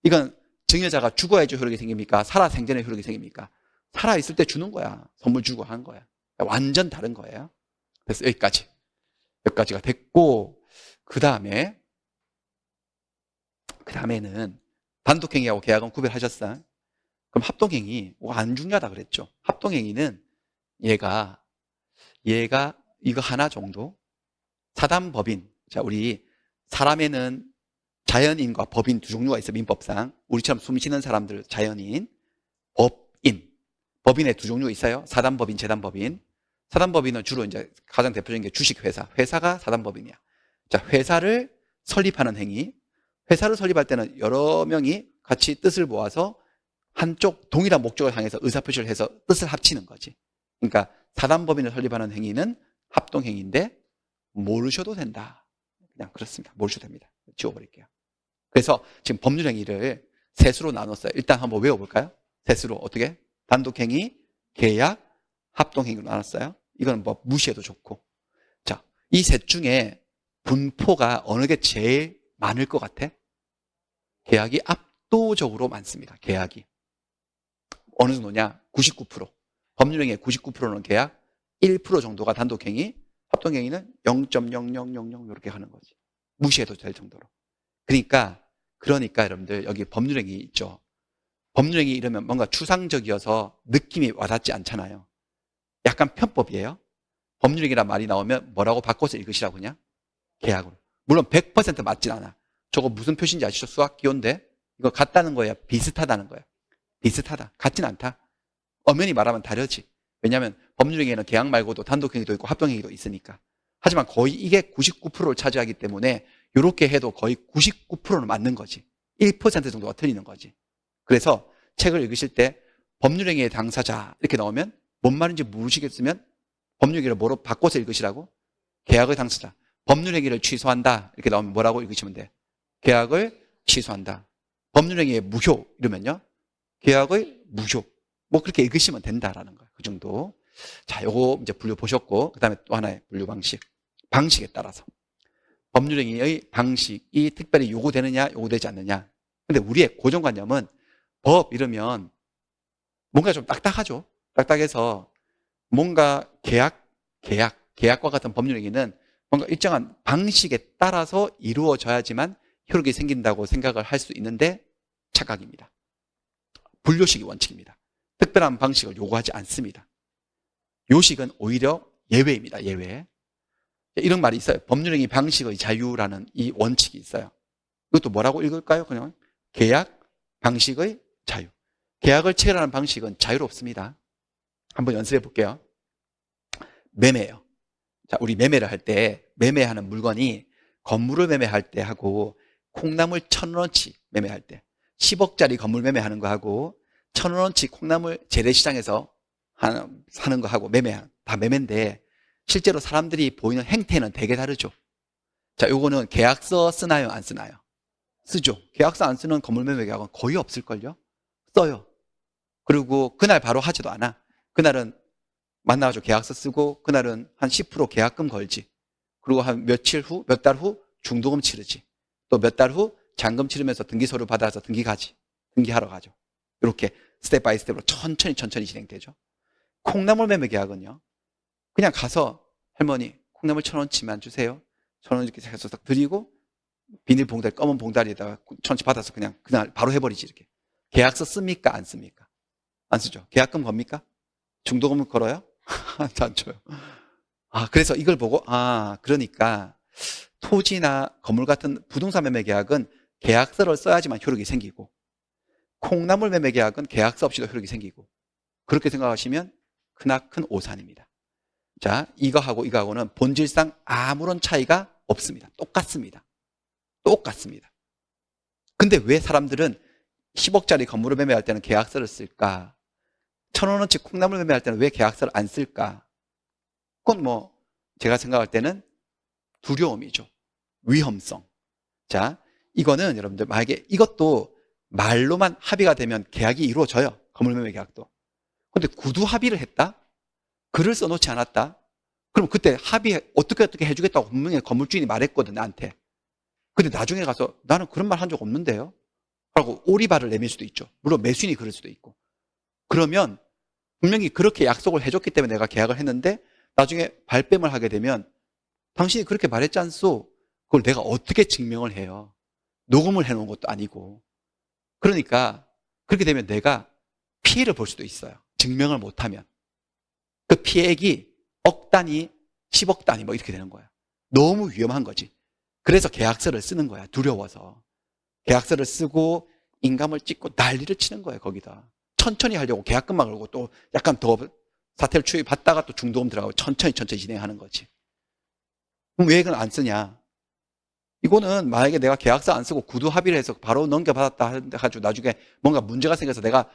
이건 증여자가 죽어야지 효력이 생깁니까? 살아 생전에 효력이 생깁니까? 살아있을 때 주는 거야. 선물 주고 하는 거야. 완전 다른 거예요. 그래서 여기까지가 됐고, 그 다음에는 단독행위하고 계약은 구별하셨어요? 그럼 합동행위, 안 중요하다 그랬죠. 합동행위는 얘가 이거 하나 정도? 사단법인. 자, 우리 사람에는 자연인과 법인 두 종류가 있어요. 민법상. 우리처럼 숨 쉬는 사람들 자연인, 법인. 법인의 두 종류가 있어요. 사단법인, 재단법인. 사단법인은 주로 이제 가장 대표적인 게 주식회사. 회사가 사단법인이야. 자, 회사를 설립하는 행위. 회사를 설립할 때는 여러 명이 같이 뜻을 모아서 한쪽 동일한 목적을 향해서 의사표시를 해서 뜻을 합치는 거지. 그러니까 사단법인을 설립하는 행위는 합동행위인데 모르셔도 된다. 그냥 그렇습니다. 모르셔도 됩니다. 지워버릴게요. 그래서 지금 법률행위를 셋으로 나눴어요. 일단 한번 외워볼까요? 셋으로 어떻게? 단독행위, 계약, 합동행위로 나눴어요. 이건 뭐 무시해도 좋고. 자, 이 셋 중에 분포가 어느 게 제일 많을 것 같아? 계약이 압도적으로 많습니다. 계약이. 어느 정도냐? 99%. 법률행위의 99%는 계약, 1% 정도가 단독행위, 합동행위는 0.0000 이렇게 하는 거지. 무시해도 될 정도로. 그러니까 여러분들 여기 법률행위 있죠. 법률행위 이러면 뭔가 추상적이어서 느낌이 와닿지 않잖아요. 약간 편법이에요. 법률행위란 말이 나오면 뭐라고 바꿔서 읽으시라고 그냥? 계약으로. 물론 100% 맞진 않아. 저거 무슨 표시인지 아시죠? 수학 기호인데 이거 같다는 거예요? 비슷하다는 거예요? 비슷하다. 같진 않다. 엄연히 말하면 다르지. 왜냐하면 법률행위에는 계약 말고도 단독행위도 있고 합동행위도 있으니까. 하지만 거의 이게 99%를 차지하기 때문에 이렇게 해도 거의 99%는 맞는 거지. 1% 정도가 틀리는 거지. 그래서 책을 읽으실 때 법률행위의 당사자 이렇게 나오면 뭔 말인지 모르시겠으면 법률행위를 뭐로 바꿔서 읽으시라고? 계약의 당사자. 법률행위를 취소한다 이렇게 나오면 뭐라고 읽으시면 돼? 계약을 취소한다. 법률행위의 무효 이러면요. 계약의 무효. 뭐 그렇게 읽으시면 된다라는 거예요. 그 정도. 자, 요거 이제 분류 보셨고, 그 다음에 또 하나의 분류 방식. 방식에 따라서. 법률행위의 방식이 특별히 요구되느냐, 요구되지 않느냐. 근데 우리의 고정관념은 법 이러면 뭔가 좀 딱딱하죠. 딱딱해서 뭔가 계약과 같은 법률행위는 뭔가 일정한 방식에 따라서 이루어져야지만 효력이 생긴다고 생각을 할 수 있는데 착각입니다. 불요식이 원칙입니다. 특별한 방식을 요구하지 않습니다. 요식은 오히려 예외입니다. 예외. 이런 말이 있어요. 법률행위 방식의 자유라는 이 원칙이 있어요. 이것도 뭐라고 읽을까요? 그냥 계약 방식의 자유. 계약을 체결하는 방식은 자유롭습니다. 한번 연습해 볼게요. 매매예요. 자, 우리 매매를 할 때 매매하는 물건이 건물을 매매할 때 하고 콩나물 1,000원어치 매매할 때 10억짜리 건물 매매하는 거 하고 1,000원어치 콩나물 재래시장에서 사는 거 하고 다 매매인데 실제로 사람들이 보이는 행태는 되게 다르죠. 자, 요거는 계약서 쓰나요? 안 쓰나요? 쓰죠. 계약서 안 쓰는 건물 매매 계약은 거의 없을걸요? 써요. 그리고 그날 바로 하지도 않아. 그날은 만나가지고 계약서 쓰고 그날은 한 10% 계약금 걸지. 그리고 한 며칠 후, 몇 달 후 중도금 치르지. 또 몇 달 후 잔금 치르면서 등기서류 받아서 등기 가지. 등기하러 가죠. 이렇게 스텝 바이 스텝으로 천천히 진행되죠. 콩나물 매매 계약은요. 그냥 가서 할머니 콩나물 1,000원치만 주세요. 1,000원 이렇게 해서 딱 드리고 비닐 봉다리, 검은 봉다리에다가 1,000원치 받아서 그냥 그날 바로 해버리지 이렇게. 계약서 씁니까? 안 씁니까? 안 쓰죠. 계약금 겁니까? 중도금 걸어요? 안 줘요. 그래서 이걸 보고 그러니까 토지나 건물 같은 부동산 매매 계약은 계약서를 써야지만 효력이 생기고 콩나물 매매 계약은 계약서 없이도 효력이 생기고 그렇게 생각하시면 크나큰 오산입니다. 자, 이거하고는 본질상 아무런 차이가 없습니다. 똑같습니다. 근데 왜 사람들은 10억짜리 건물을 매매할 때는 계약서를 쓸까? 1,000원어치 콩나물 매매할 때는 왜 계약서를 안 쓸까? 그건 제가 생각할 때는 두려움이죠. 위험성. 자, 이거는 여러분들 만약에 이것도 말로만 합의가 되면 계약이 이루어져요. 건물매매 계약도. 근데 구두 합의를 했다? 글을 써놓지 않았다? 그럼 그때 합의 어떻게 해주겠다고 분명히 건물주인이 말했거든, 나한테. 근데 나중에 가서 나는 그런 말 한 적 없는데요? 라고 오리발을 내밀 수도 있죠. 물론 매수인이 그럴 수도 있고. 그러면 분명히 그렇게 약속을 해줬기 때문에 내가 계약을 했는데 나중에 발뺌을 하게 되면 당신이 그렇게 말했지 않소? 그걸 내가 어떻게 증명을 해요? 녹음을 해놓은 것도 아니고. 그러니까 그렇게 되면 내가 피해를 볼 수도 있어요. 증명을 못하면. 그 피해액이 억 단위, 10억 단위 이렇게 되는 거야. 너무 위험한 거지. 그래서 계약서를 쓰는 거야. 두려워서. 계약서를 쓰고 인감을 찍고 난리를 치는 거예요. 거기다. 천천히 하려고 계약금만 걸고 또 약간 더 사태를 추이받다가 또 중도금 들어가고 천천히 진행하는 거지. 그럼 왜 이건 안 쓰냐? 이거는 만약에 내가 계약서 안 쓰고 구두 합의를 해서 바로 넘겨받았다 해가지고 나중에 뭔가 문제가 생겨서 내가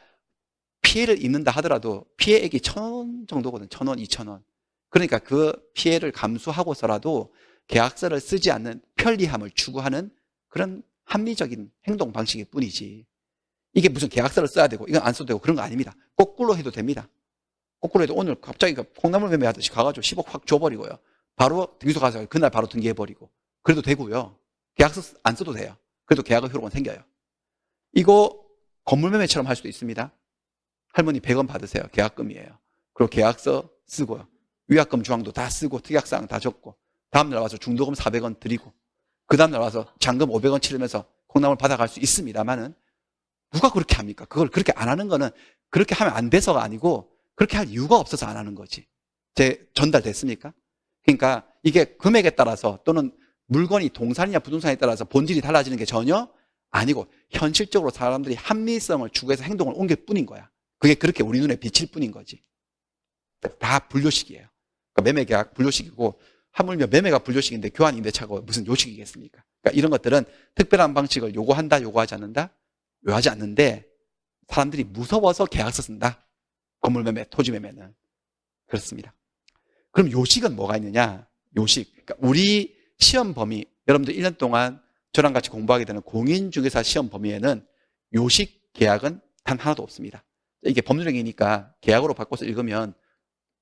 피해를 입는다 하더라도 피해액이 1,000원 정도거든. 1,000원, 2,000원. 그러니까 그 피해를 감수하고서라도 계약서를 쓰지 않는 편리함을 추구하는 그런 합리적인 행동 방식일 뿐이지. 이게 무슨 계약서를 써야 되고 이건 안 써도 되고 그런 거 아닙니다. 거꾸로 해도 됩니다. 거꾸로 해도 오늘 갑자기 콩나물 매매하듯이 가가지고 10억 확 줘버리고요. 바로 등기소 가서 그날 바로 등기해버리고 그래도 되고요. 계약서 안 써도 돼요. 그래도 계약의 효력은 생겨요. 이거 건물 매매처럼 할 수도 있습니다. 할머니 100원 받으세요. 계약금이에요. 그리고 계약서 쓰고요. 위약금 주황도 다 쓰고 특약사항 다 적고 다음날 와서 중도금 400원 드리고 그 다음날 와서 잔금 500원 치르면서 콩나물 받아갈 수 있습니다만은 누가 그렇게 합니까? 그걸 그렇게 안 하는 거는 그렇게 하면 안 돼서가 아니고 그렇게 할 이유가 없어서 안 하는 거지. 전달됐습니까? 그러니까 이게 금액에 따라서 또는 물건이 동산이냐 부동산에 따라서 본질이 달라지는 게 전혀 아니고 현실적으로 사람들이 합리성을 추구해서 행동을 옮길 뿐인 거야. 그게 그렇게 우리 눈에 비칠 뿐인 거지. 다 분류식이에요. 그러니까 매매계약 분류식이고 하물며 매매가 분류식인데 교환 임대차가 무슨 요식이겠습니까? 그러니까 이런 것들은 특별한 방식을 요구한다, 요구하지 않는다? 요하지 않는데 사람들이 무서워서 계약서 쓴다. 건물 매매, 토지 매매는. 그렇습니다. 그럼 요식은 뭐가 있느냐? 요식. 그러니까 우리 시험 범위, 여러분들 1년 동안 저랑 같이 공부하게 되는 공인중개사 시험 범위에는 요식 계약은 단 하나도 없습니다. 이게 법률행위니까 계약으로 바꿔서 읽으면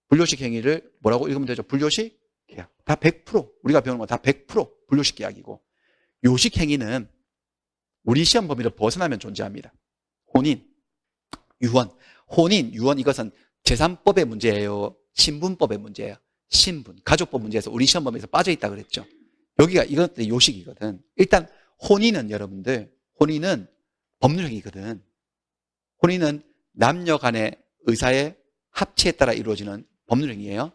불요식 행위를 뭐라고 읽으면 되죠? 불요식 계약. 다 100%. 우리가 배우는 건 다 100% 불요식 계약이고 요식 행위는 우리 시험 범위를 벗어나면 존재합니다. 혼인, 유언. 혼인, 유언 이것은 재산법의 문제예요? 신분법의 문제예요? 신분, 가족법 문제에서 우리 시험 범위에서 빠져있다 그랬죠. 여기가 이것들이 요식이거든. 일단 혼인은 여러분들 혼인은 법률행위거든. 혼인은 남녀 간의 의사의 합치에 따라 이루어지는 법률행위예요.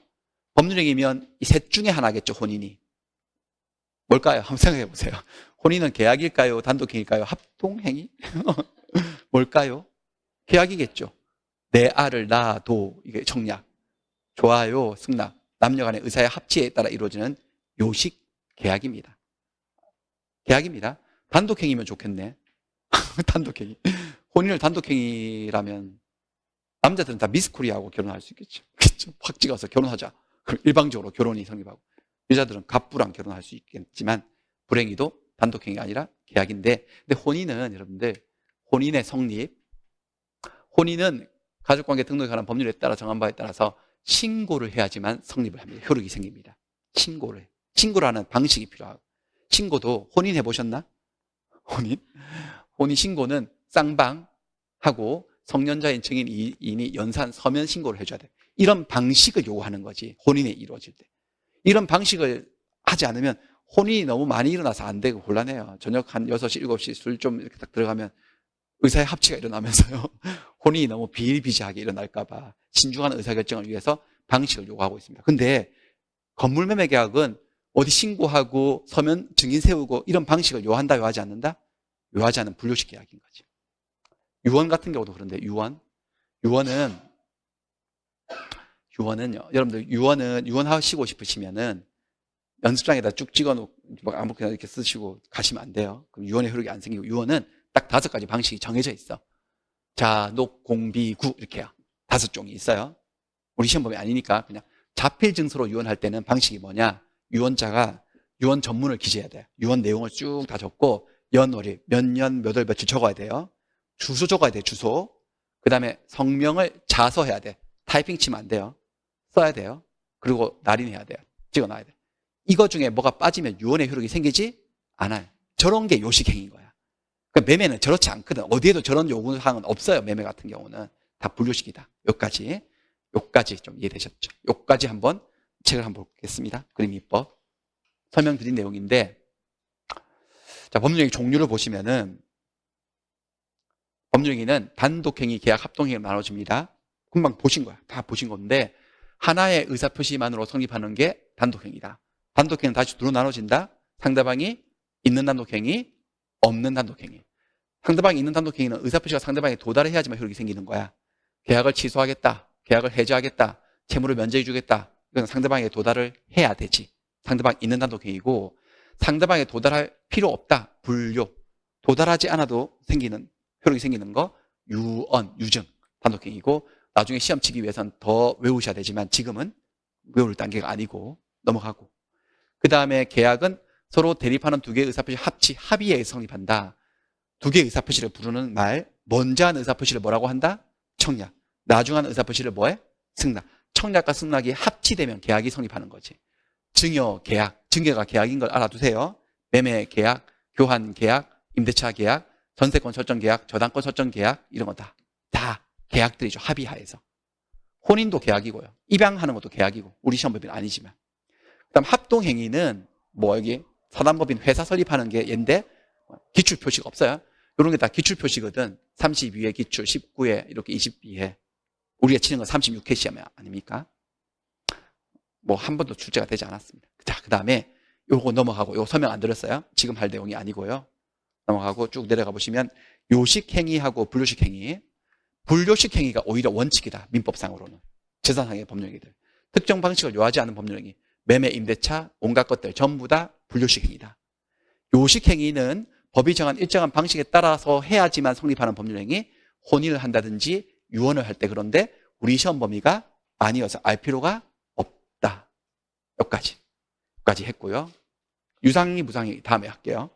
법률행위면 이 셋 중에 하나겠죠. 혼인이. 뭘까요? 한번 생각해 보세요. 혼인은 계약일까요? 단독행위일까요? 합동행위? 뭘까요? 계약이겠죠. 내 알을 낳아도 이게 청약. 좋아요, 승낙. 남녀 간의 의사의 합치에 따라 이루어지는 요식 계약입니다. 계약입니다. 단독행위면 좋겠네. 단독행위. 혼인을 단독행위라면 남자들은 다 미스코리아하고 결혼할 수 있겠죠. 그렇죠? 확 찍어서 결혼하자. 그럼 일방적으로 결혼이 성립하고 여자들은 갑부랑 결혼할 수 있겠지만 불행히도 단독행위가 아니라 계약인데 근데 혼인은 여러분들 혼인의 성립 혼인은 가족관계 등록에 관한 법률에 따라 정한 바에 따라서 신고를 해야지만 성립을 합니다. 효력이 생깁니다. 신고를 하는 방식이 필요하고. 신고도 혼인 해보셨나? 혼인 신고는 쌍방하고 성년자인 증인이 연산 서면 신고를 해줘야 돼. 이런 방식을 요구하는 거지. 혼인이 이루어질 때. 이런 방식을 하지 않으면 혼인이 너무 많이 일어나서 안 되고 곤란해요. 저녁 한 6시, 7시 술 좀 이렇게 딱 들어가면 의사의 합치가 일어나면서요. 혼인이 너무 비일비재하게 일어날까봐 신중한 의사결정을 위해서 방식을 요구하고 있습니다. 근데 건물매매 계약은 어디 신고하고 서면 증인 세우고 이런 방식을 요한다, 요하지 않는다? 요하지 않은 분료식 계약인 거죠. 유언 같은 경우도 그런데 유언은요. 여러분들 유언하시고 싶으시면은 연습장에다 쭉 찍어놓고 아무렇게나 이렇게 쓰시고 가시면 안 돼요. 그럼 유언의 효력이 안 생기고 유언은 딱 5가지 방식이 정해져 있어. 자, 녹, 공, 비, 구 이렇게요. 5종이 있어요. 우리 시험 범위 아니니까 그냥 자필 증서로 유언할 때는 방식이 뭐냐? 유언자가 유언 전문을 기재해야 돼요. 유언 내용을 쭉 다 적고 연월일 몇 년 몇 월 며칠 적어야 돼요. 주소 적어야 돼요. 주소. 그 다음에 성명을 자서해야 돼. 타이핑 치면 안 돼요. 써야 돼요. 그리고 날인해야 돼요. 찍어놔야 돼요. 이거 중에 뭐가 빠지면 유언의 효력이 생기지 않아요. 저런 게 요식행위인 거야. 그러니까 매매는 저렇지 않거든. 어디에도 저런 요구사항은 없어요. 매매 같은 경우는. 다 분류식이다. 요까지 좀 이해되셨죠? 요까지 한번 책을 한번 보겠습니다. 그림입법. 설명드린 내용인데, 자, 법률행위 종류를 보시면은, 법률행위는 단독행위, 계약, 합동행위로 나눠집니다. 금방 보신 거야. 다 보신 건데, 하나의 의사표시만으로 성립하는 게 단독행위다. 단독행위는 다시 두로 나눠진다. 상대방이 있는 단독행위, 없는 단독행위. 상대방이 있는 단독행위는 의사표시가 상대방에 도달해야지만 효력이 생기는 거야. 계약을 취소하겠다. 계약을 해지하겠다. 채무를 면제해 주겠다. 이건 상대방에게 도달을 해야 되지. 상대방 있는 단독행위고 상대방에 도달할 필요 없다. 불료. 도달하지 않아도 효력이 생기는 거 유언, 유증 단독행위고 나중에 시험 치기 위해서는 더 외우셔야 되지만 지금은 외울 단계가 아니고 넘어가고 그 다음에 계약은 서로 대립하는 2개의 의사표시 합의에 성립한다. 2개의 의사표시를 부르는 말 먼저 한 의사표시를 뭐라고 한다? 청약. 나중 한 의사표시를 뭐해? 승낙. 청약과 승낙이 합치되면 계약이 성립하는 거지. 증여 계약. 증여가 계약인 걸 알아두세요. 매매 계약, 교환 계약, 임대차 계약, 전세권 설정 계약, 저당권 설정 계약 이런 거 다 계약들이죠. 합의하에서. 혼인도 계약이고요. 입양하는 것도 계약이고 우리 시험법인은 아니지만. 그다음 합동행위는 뭐 여기 사단법인 회사 설립하는 게 얘인데 기출표시가 없어요. 이런 게 다 기출표시거든. 32회 기출, 19회 이렇게 22회. 우리가 치는 건 36회 시험 아닙니까? 뭐 한 번도 출제가 되지 않았습니다. 자, 그 다음에 요거 넘어가고 요거 설명 안 드렸어요. 지금 할 내용이 아니고요. 넘어가고 쭉 내려가 보시면 요식행위하고 분류식행위. 분류식행위가 오히려 원칙이다. 민법상으로는. 재산상의 법률행위들. 특정 방식을 요하지 않은 법률행위. 매매, 임대차, 온갖 것들 전부 다 분류식행위다. 요식행위는 법이 정한 일정한 방식에 따라서 해야지만 성립하는 법률행위. 혼인을 한다든지 유언을 할 때 그런데 우리 시험 범위가 아니어서 알 필요가 없다. 여기까지 했고요. 유상행위, 무상행위 다음에 할게요.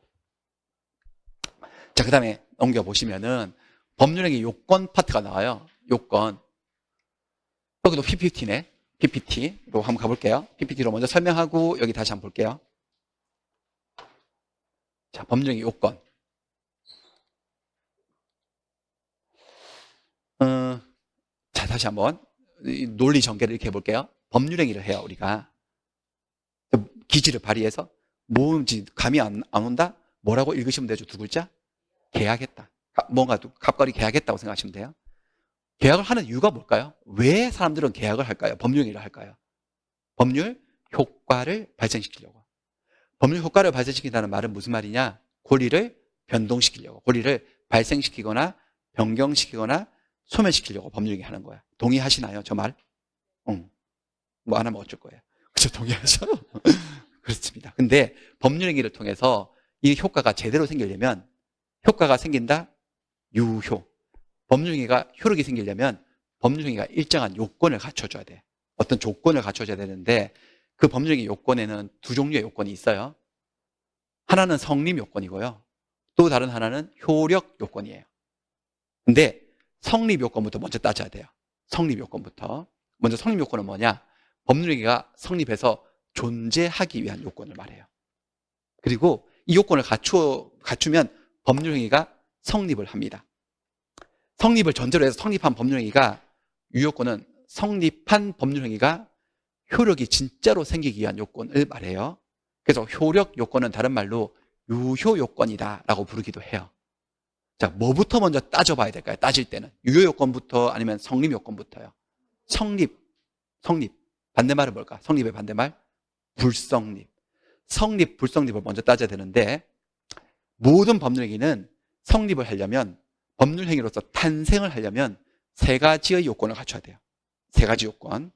자, 그 다음에 넘겨보시면은 법률행위 요건 파트가 나와요. 요건. 여기도 PPT네. PPT로 한번 가볼게요. PPT로 먼저 설명하고 여기 다시 한번 볼게요. 자, 법률행위 요건. 자, 다시 한번 논리 전개를 이렇게 해볼게요. 법률행위를 해요, 우리가. 기지를 발휘해서 뭔지 감이 안 온다? 뭐라고 읽으시면 되죠? 2글자? 계약했다. 뭔가 갑과리 계약했다고 생각하시면 돼요. 계약을 하는 이유가 뭘까요? 왜 사람들은 계약을 할까요? 법률행위를 할까요? 법률 효과를 발생시키려고. 법률 효과를 발생시킨다는 말은 무슨 말이냐? 권리를 변동시키려고. 권리를 발생시키거나 변경시키거나 소멸시키려고 법률행위 하는 거야. 동의하시나요? 저 말? 뭐 안 하면 어쩔 거예요. 그렇죠? 동의하죠? 그렇습니다. 근데 법률행위를 통해서 이 효과가 제대로 생기려면 효과가 생긴다? 유효. 법률행위가 효력이 생기려면 법률행위가 일정한 요건을 갖춰줘야 돼. 어떤 조건을 갖춰줘야 되는데 그 법률행위 요건에는 2종류의 요건이 있어요. 하나는 성립 요건이고요. 또 다른 하나는 효력 요건이에요. 근데 성립 요건부터 먼저 따져야 돼요. 성립 요건부터. 먼저 성립 요건은 뭐냐? 법률행위가 성립해서 존재하기 위한 요건을 말해요. 그리고 이 요건을 갖추면 법률행위가 성립을 합니다. 성립을 전제로 해서 성립한 법률행위가, 유효권은 성립한 법률행위가 효력이 진짜로 생기기 위한 요건을 말해요. 그래서 효력 요건은 다른 말로 유효 요건이다 라고 부르기도 해요. 자, 뭐부터 먼저 따져봐야 될까요? 따질 때는 유효 요건부터 아니면 성립 요건부터요? 성립. 반대말은 뭘까? 성립의 반대말? 불성립. 성립, 불성립을 먼저 따져야 되는데, 모든 법률행위는 성립을 하려면, 법률행위로서 탄생을 하려면 세 가지의 요건을 갖춰야 돼요. 세 가지 요건.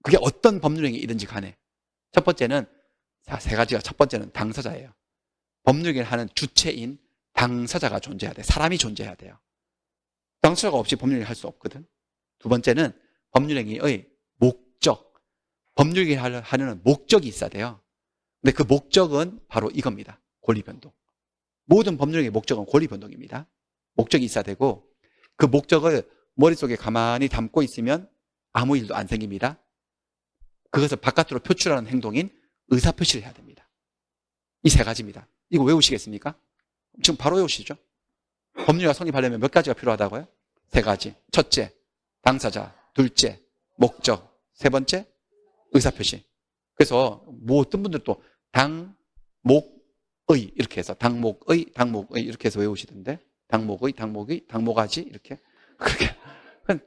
그게 어떤 법률행위이든지 간에. 첫 번째는, 세 가지가, 첫 번째는 당사자예요. 법률행위를 하는 주체인 당사자가 존재해야 돼요. 사람이 존재해야 돼요. 당사자가 없이 법률행위를 할 수 없거든. 두 번째는 법률행위의 목적. 법률행위를 하려는 목적이 있어야 돼요. 근데 그 목적은 바로 이겁니다. 권리변동. 모든 법률행위의 목적은 권리변동입니다. 목적이 있어야 되고, 그 목적을 머릿속에 가만히 담고 있으면 아무 일도 안 생깁니다. 그것을 바깥으로 표출하는 행동인 의사표시를 해야 됩니다. 이 세 가지입니다. 이거 외우시겠습니까? 지금 바로 외우시죠. 법률가 성립하려면 몇 가지가 필요하다고요? 세 가지. 첫째, 당사자. 둘째, 목적. 세 번째, 의사표시. 그래서 뭐 어떤 분들도 당, 목, 의 이렇게 해서 당목의 이렇게 해서 외우시던데, 당목의, 이렇게. 그렇게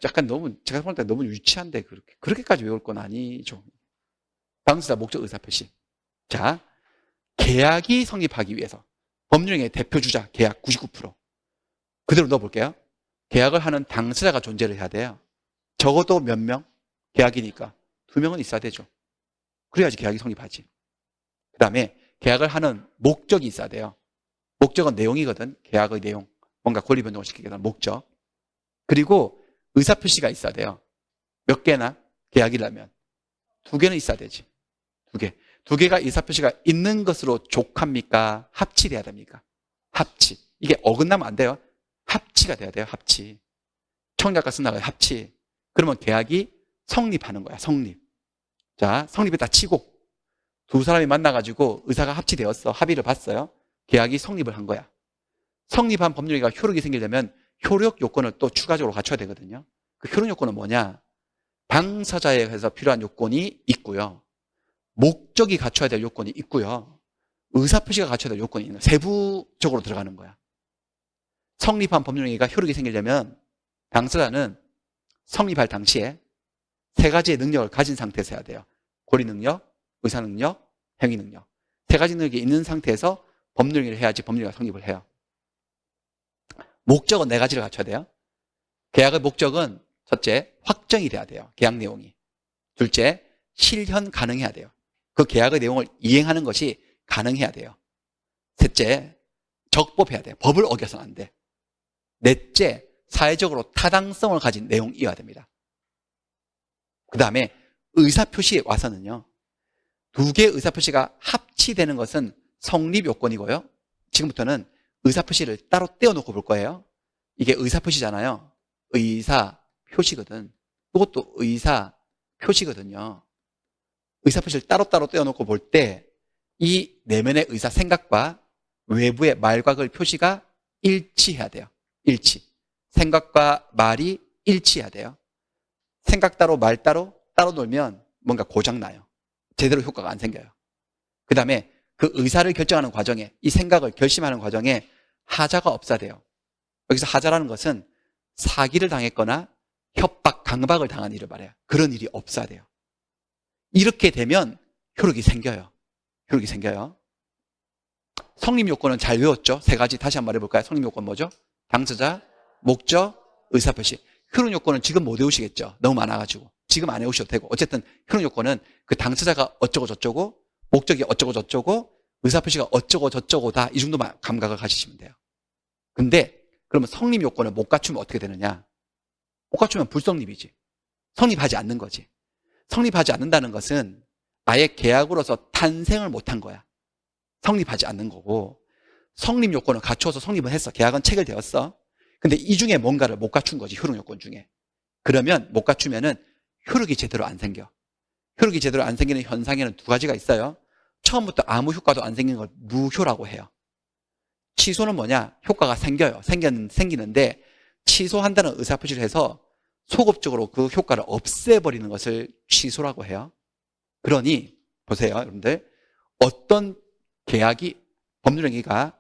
약간 너무, 제가 볼 때 너무 유치한데 그렇게까지 외울 건 아니죠. 당사자, 목적, 의사표시. 자, 계약이 성립하기 위해서 법률행위의 대표주자 계약 99%. 그대로 넣어볼게요. 계약을 하는 당사자가 존재를 해야 돼요. 적어도 몇 명? 계약이니까 2명은 있어야 되죠. 그래야지 계약이 성립하지. 그 다음에 계약을 하는 목적이 있어야 돼요. 목적은 내용이거든. 계약의 내용. 뭔가 권리 변동을 시키기 위한 목적. 그리고 의사표시가 있어야 돼요. 몇 개나? 계약이라면 2개는 있어야 되지. 2개. 2개가 의사표시가 있는 것으로 족합니까? 합치돼야 됩니까? 합치. 이게 어긋나면 안 돼요. 합치가 돼야 돼요. 합치. 청약과 승낙의 합치. 그러면 계약이 성립하는 거야. 성립. 자, 성립했다 치고 2사람이 만나가지고 의사가 합치되었어. 합의를 봤어요. 계약이 성립을 한 거야. 성립한 법률행위가 효력이 생기려면 효력 요건을 또 추가적으로 갖춰야 되거든요. 그 효력 요건은 뭐냐? 당사자에 의해서 필요한 요건이 있고요. 목적이 갖춰야 될 요건이 있고요. 의사표시가 갖춰야 될 요건이 있는 거야. 세부적으로 들어가는 거야. 성립한 법률행위가 효력이 생기려면 당사자는 성립할 당시에 세 가지의 능력을 가진 상태에서 해야 돼요. 권리 능력, 의사 능력, 행위 능력. 세 가지 능력이 있는 상태에서 법률행위를 해야지 법률행위가 성립을 해요. 목적은 4가지를 갖춰야 돼요. 계약의 목적은 첫째, 확정이 돼야 돼요. 계약 내용이. 둘째, 실현 가능해야 돼요. 그 계약의 내용을 이행하는 것이 가능해야 돼요. 셋째, 적법해야 돼요. 법을 어겨서는 안 돼. 넷째, 사회적으로 타당성을 가진 내용이어야 됩니다. 그 다음에 의사표시에 와서는요, 2개의 의사표시가 합치되는 것은 성립 요건이고요. 지금부터는 의사표시를 따로 떼어놓고 볼 거예요. 이게 의사표시잖아요. 의사표시거든. 이것도 의사표시거든요. 의사표시를 따로따로 떼어놓고 볼 때 이 내면의 의사 생각과 외부의 말과 글 표시가 일치해야 돼요. 일치. 생각과 말이 일치해야 돼요. 생각 따로 말 따로 놀면 뭔가 고장나요. 제대로 효과가 안 생겨요. 그 다음에 그 의사를 결정하는 과정에, 이 생각을 결심하는 과정에 하자가 없어야 돼요. 여기서 하자라는 것은 사기를 당했거나 협박, 강박을 당한 일을 말해요. 그런 일이 없어야 돼요. 이렇게 되면 효력이 생겨요. 효력이 생겨요. 성립 요건은 잘 외웠죠? 3가지 다시 한번 말해볼까요? 성립 요건 뭐죠? 당사자, 목적, 의사표시. 효력 요건은 지금 못 외우시겠죠? 너무 많아가지고. 지금 안 외우셔도 되고. 어쨌든 효력 요건은 그 당사자가 어쩌고 저쩌고, 목적이 어쩌고 저쩌고, 의사표시가 어쩌고 저쩌고다. 이 정도만 감각을 가지시면 돼요. 근데 그러면 성립 요건을 못 갖추면 어떻게 되느냐? 못 갖추면 불성립이지. 성립하지 않는 거지. 성립하지 않는다는 것은 아예 계약으로서 탄생을 못한 거야. 성립하지 않는 거고, 성립 요건을 갖추어서 성립을 했어. 계약은 체결되었어. 근데 이 중에 뭔가를 못 갖춘 거지, 효력 요건 중에. 그러면 못 갖추면은 효력이 제대로 안 생겨. 효력이 제대로 안 생기는 현상에는 두 가지가 있어요. 처음부터 아무 효과도 안 생기는 걸 무효라고 해요. 취소는 뭐냐? 효과가 생겨요. 생기는데 취소한다는 의사표시를 해서 소급적으로 그 효과를 없애버리는 것을 취소라고 해요. 그러니 보세요, 여러분들. 어떤 계약이 법률행위가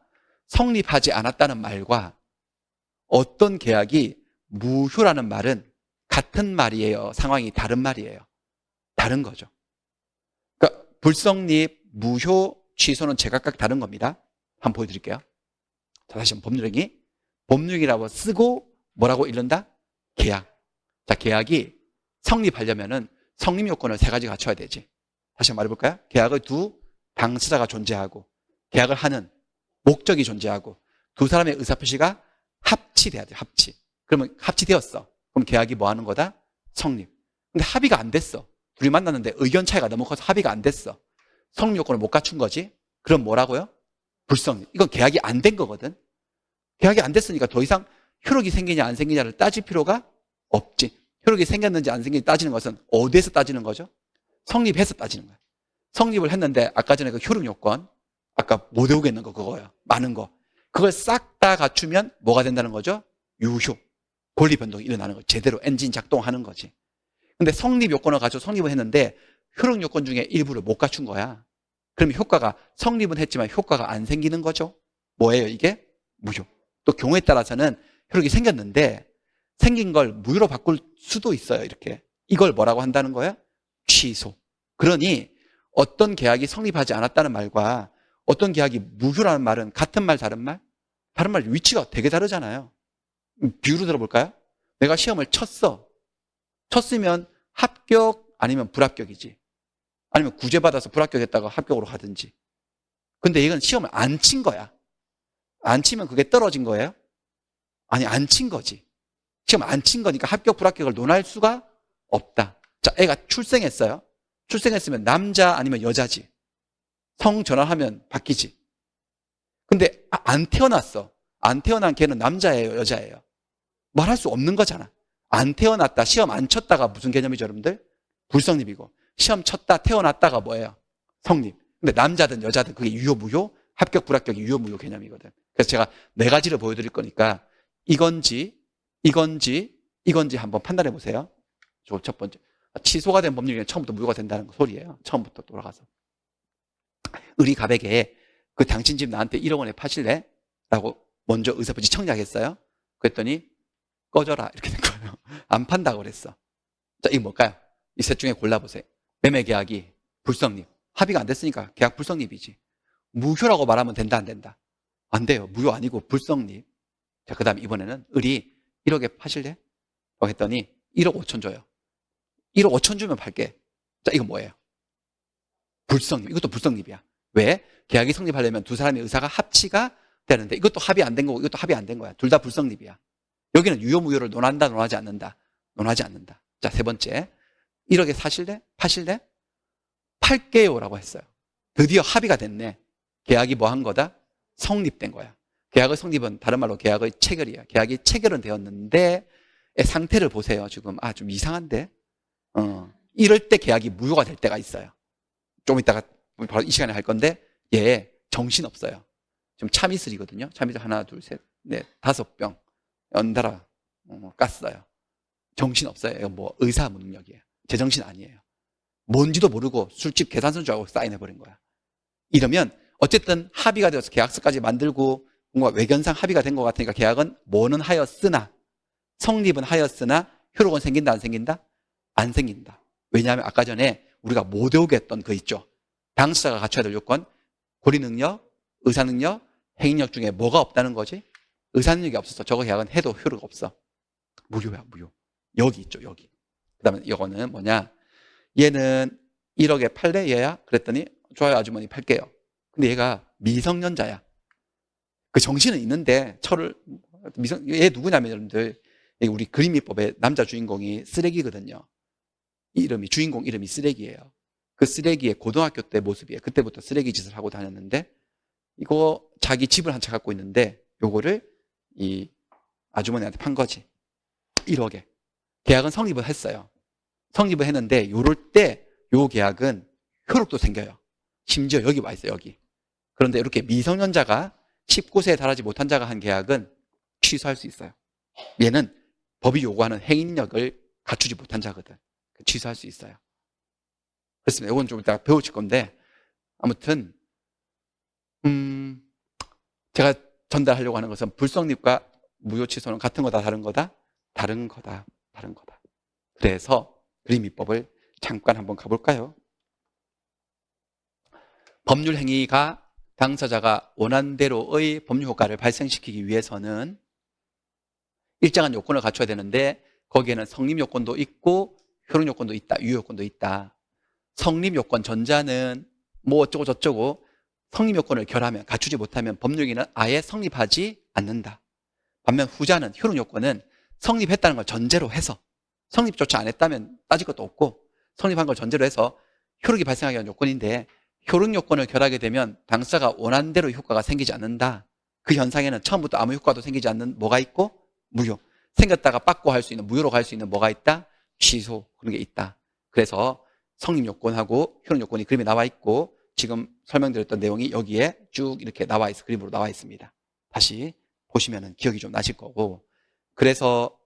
성립하지 않았다는 말과 어떤 계약이 무효라는 말은 같은 말이에요. 상황이 다른 말이에요. 다른 거죠. 그러니까 불성립, 무효, 취소는 제각각 다른 겁니다. 한번 보여드릴게요. 자, 다시 한번 법률행위. 법률행위라고 쓰고 뭐라고 읽는다? 계약. 자, 계약이 성립하려면은 성립 요건을 세 가지 갖춰야 되지. 다시 한번 말해볼까요? 계약의 두 당사자가 존재하고 계약을 하는 목적이 존재하고 두 사람의 의사표시가 합치돼야 돼. 합치. 그러면 합치되었어. 그럼 계약이 뭐 하는 거다? 성립. 근데 합의가 안 됐어. 둘이 만났는데 의견 차이가 너무 커서 합의가 안 됐어. 성립 요건을 못 갖춘 거지. 그럼 뭐라고요? 불성립. 이건 계약이 안 된 거거든. 계약이 안 됐으니까 더 이상 효력이 생기냐 안 생기냐를 따질 필요가 없지. 효력이 생겼는지 안 생겼는지 따지는 것은 어디에서 따지는 거죠? 성립해서 따지는 거야. 성립을 했는데 아까 전에 그 효력 요건, 아까 못 외우겠는 거 그거예요. 많은 거. 그걸 싹 다 갖추면 뭐가 된다는 거죠? 유효. 권리 변동이 일어나는 거죠. 제대로 엔진 작동하는 거지. 근데 성립 요건을 가지고 성립을 했는데 효력 요건 중에 일부를 못 갖춘 거야. 그러면 효과가 성립은 했지만 효과가 안 생기는 거죠. 뭐예요 이게? 무효. 또 경우에 따라서는 효력이 생겼는데 생긴 걸 무효로 바꿀 수도 있어요. 이렇게. 이걸 뭐라고 한다는 거예요? 취소. 그러니 어떤 계약이 성립하지 않았다는 말과 어떤 계약이 무효라는 말은 같은 말 다른 말? 다른 말 위치가 되게 다르잖아요. 비유로 들어볼까요? 내가 시험을 쳤어. 쳤으면 합격 아니면 불합격이지. 아니면 구제받아서 불합격했다가 합격으로 가든지. 근데 이건 시험을 안 친 거야. 안 치면 그게 떨어진 거예요? 아니, 안 친 거지. 시험 안 친 거니까 합격 불합격을 논할 수가 없다. 자, 애가 출생했어요. 출생했으면 남자 아니면 여자지. 성 전환하면 바뀌지. 근데 안 태어났어. 안 태어난 걔는 남자예요, 여자예요? 말할 수 없는 거잖아. 안 태어났다, 시험 안 쳤다가 무슨 개념이죠, 여러분들? 불성립이고. 시험 쳤다, 태어났다가 뭐예요? 성립. 근데 남자든 여자든 그게 유효, 무효, 합격, 불합격이 유효, 무효 개념이거든. 그래서 제가 네 가지를 보여드릴 거니까 이건지 한번 판단해 보세요. 첫 번째. 취소가 된 법률이 처음부터 무효가 된다는 소리예요. 처음부터 돌아가서. 의리가백에 그 당신 집 나한테 1억 원에 파실래? 라고 먼저 의사표시 청약했어요. 그랬더니 꺼져라 이렇게 된 거예요. 안 판다고 그랬어. 자, 이거 뭘까요? 이 셋 중에 골라보세요. 매매 계약이 불성립. 합의가 안 됐으니까 계약 불성립이지. 무효라고 말하면 된다 안 된다? 안 돼요. 무효 아니고 불성립. 자, 그 다음 이번에는 의리 1억에 파실래? 했더니 1억 5천 줘요. 1억 5천 주면 팔게. 자, 이거 뭐예요? 불성립. 이것도 불성립이야. 왜? 계약이 성립하려면 두 사람의 의사가 합치가 되는데 이것도 합의 안 된 거고 이것도 합의 안 된 거야. 둘 다 불성립이야. 여기는 유효 무효를 논한다 논하지 않는다. 논하지 않는다. 자, 세 번째. 1억에 사실래? 파실래? 팔게요 라고 했어요. 드디어 합의가 됐네. 계약이 뭐 한 거다? 성립된 거야. 계약의 성립은 다른 말로 계약의 체결이야. 계약이 체결은 되었는데 상태를 보세요. 지금 좀 이상한데? 이럴 때 계약이 무효가 될 때가 있어요. 좀 이따가 바로 이 시간에 할 건데 얘 정신없어요. 지금 참이슬이거든요. 참이슬 하나, 둘, 셋, 넷, 5병 연달아 깠어요. 정신없어요. 이거 뭐 의사무능력이에요. 제정신 아니에요. 뭔지도 모르고 술집 계산서인 줄 알고 사인해버린 거야. 이러면 어쨌든 합의가 되어서 계약서까지 만들고 뭔가 외견상 합의가 된 것 같으니까 계약은 뭐는 하였으나 성립은 하였으나 효력은 생긴다 안 생긴다? 안 생긴다. 왜냐하면 아까 전에 우리가 못 외우게 했던 거 있죠. 당사자가 갖춰야 될 요건 고리능력, 의사능력, 행위력 중에 뭐가 없다는 거지? 의사능력이 없어서 저거 계약은 해도 효력 없어. 무효야 무효. 여기 있죠 여기. 그 다음에 이거는 뭐냐, 얘는 1억에 팔래 얘야? 그랬더니 좋아요 아주머니 팔게요. 근데 얘가 미성년자야. 그 정신은 있는데 얘 누구냐면 여러분들 우리 그림미법의 남자 주인공이 쓰레기거든요. 주인공 이름이 쓰레기예요. 그 쓰레기의 고등학교 때 모습이에요. 그때부터 쓰레기 짓을 하고 다녔는데 이거 자기 집을 한 채 갖고 있는데 요거를 이 아주머니한테 판 거지. 1억에. 계약은 성립을 했어요. 성립을 했는데 요럴 때 요 계약은 효력도 생겨요. 심지어 여기 와 있어요. 여기. 그런데 이렇게 미성년자가 19세에 달하지 못한 자가 한 계약은 취소할 수 있어요. 얘는 법이 요구하는 행위력을 갖추지 못한 자거든. 취소할 수 있어요. 그렇습니다. 이건 좀 이따 배우실 건데 아무튼 제가 전달하려고 하는 것은 불성립과 무효 취소는 같은 거다 다른 거다? 다른 거다. 다른 거다. 그래서 그림이법을 잠깐 한번 가볼까요? 법률 행위가 당사자가 원한대로의 법률 효과를 발생시키기 위해서는 일정한 요건을 갖춰야 되는데 거기에는 성립 요건도 있고 효력 요건도 있다. 유효 요건도 있다. 성립 요건 전자는 뭐 어쩌고 저쩌고 성립 요건을 결하면 갖추지 못하면 법률행위는 아예 성립하지 않는다. 반면 후자는 효력 요건은 성립했다는 걸 전제로 해서 성립조차 안 했다면 따질 것도 없고 성립한 걸 전제로 해서 효력이 발생하기 위한 요건인데 효력 요건을 결하게 되면 당사자가 원하는 대로 효과가 생기지 않는다. 그 현상에는 처음부터 아무 효과도 생기지 않는 뭐가 있고 무효. 생겼다가 빠꾸 할 수 있는 무효로 갈 수 있는 뭐가 있다? 취소. 그런 게 있다. 그래서 성립 요건하고 효력 요건이 그림에 나와 있고 지금 설명드렸던 내용이 여기에 쭉 이렇게 나와 있어 그림으로 나와 있습니다. 다시 보시면 기억이 좀 나실 거고 그래서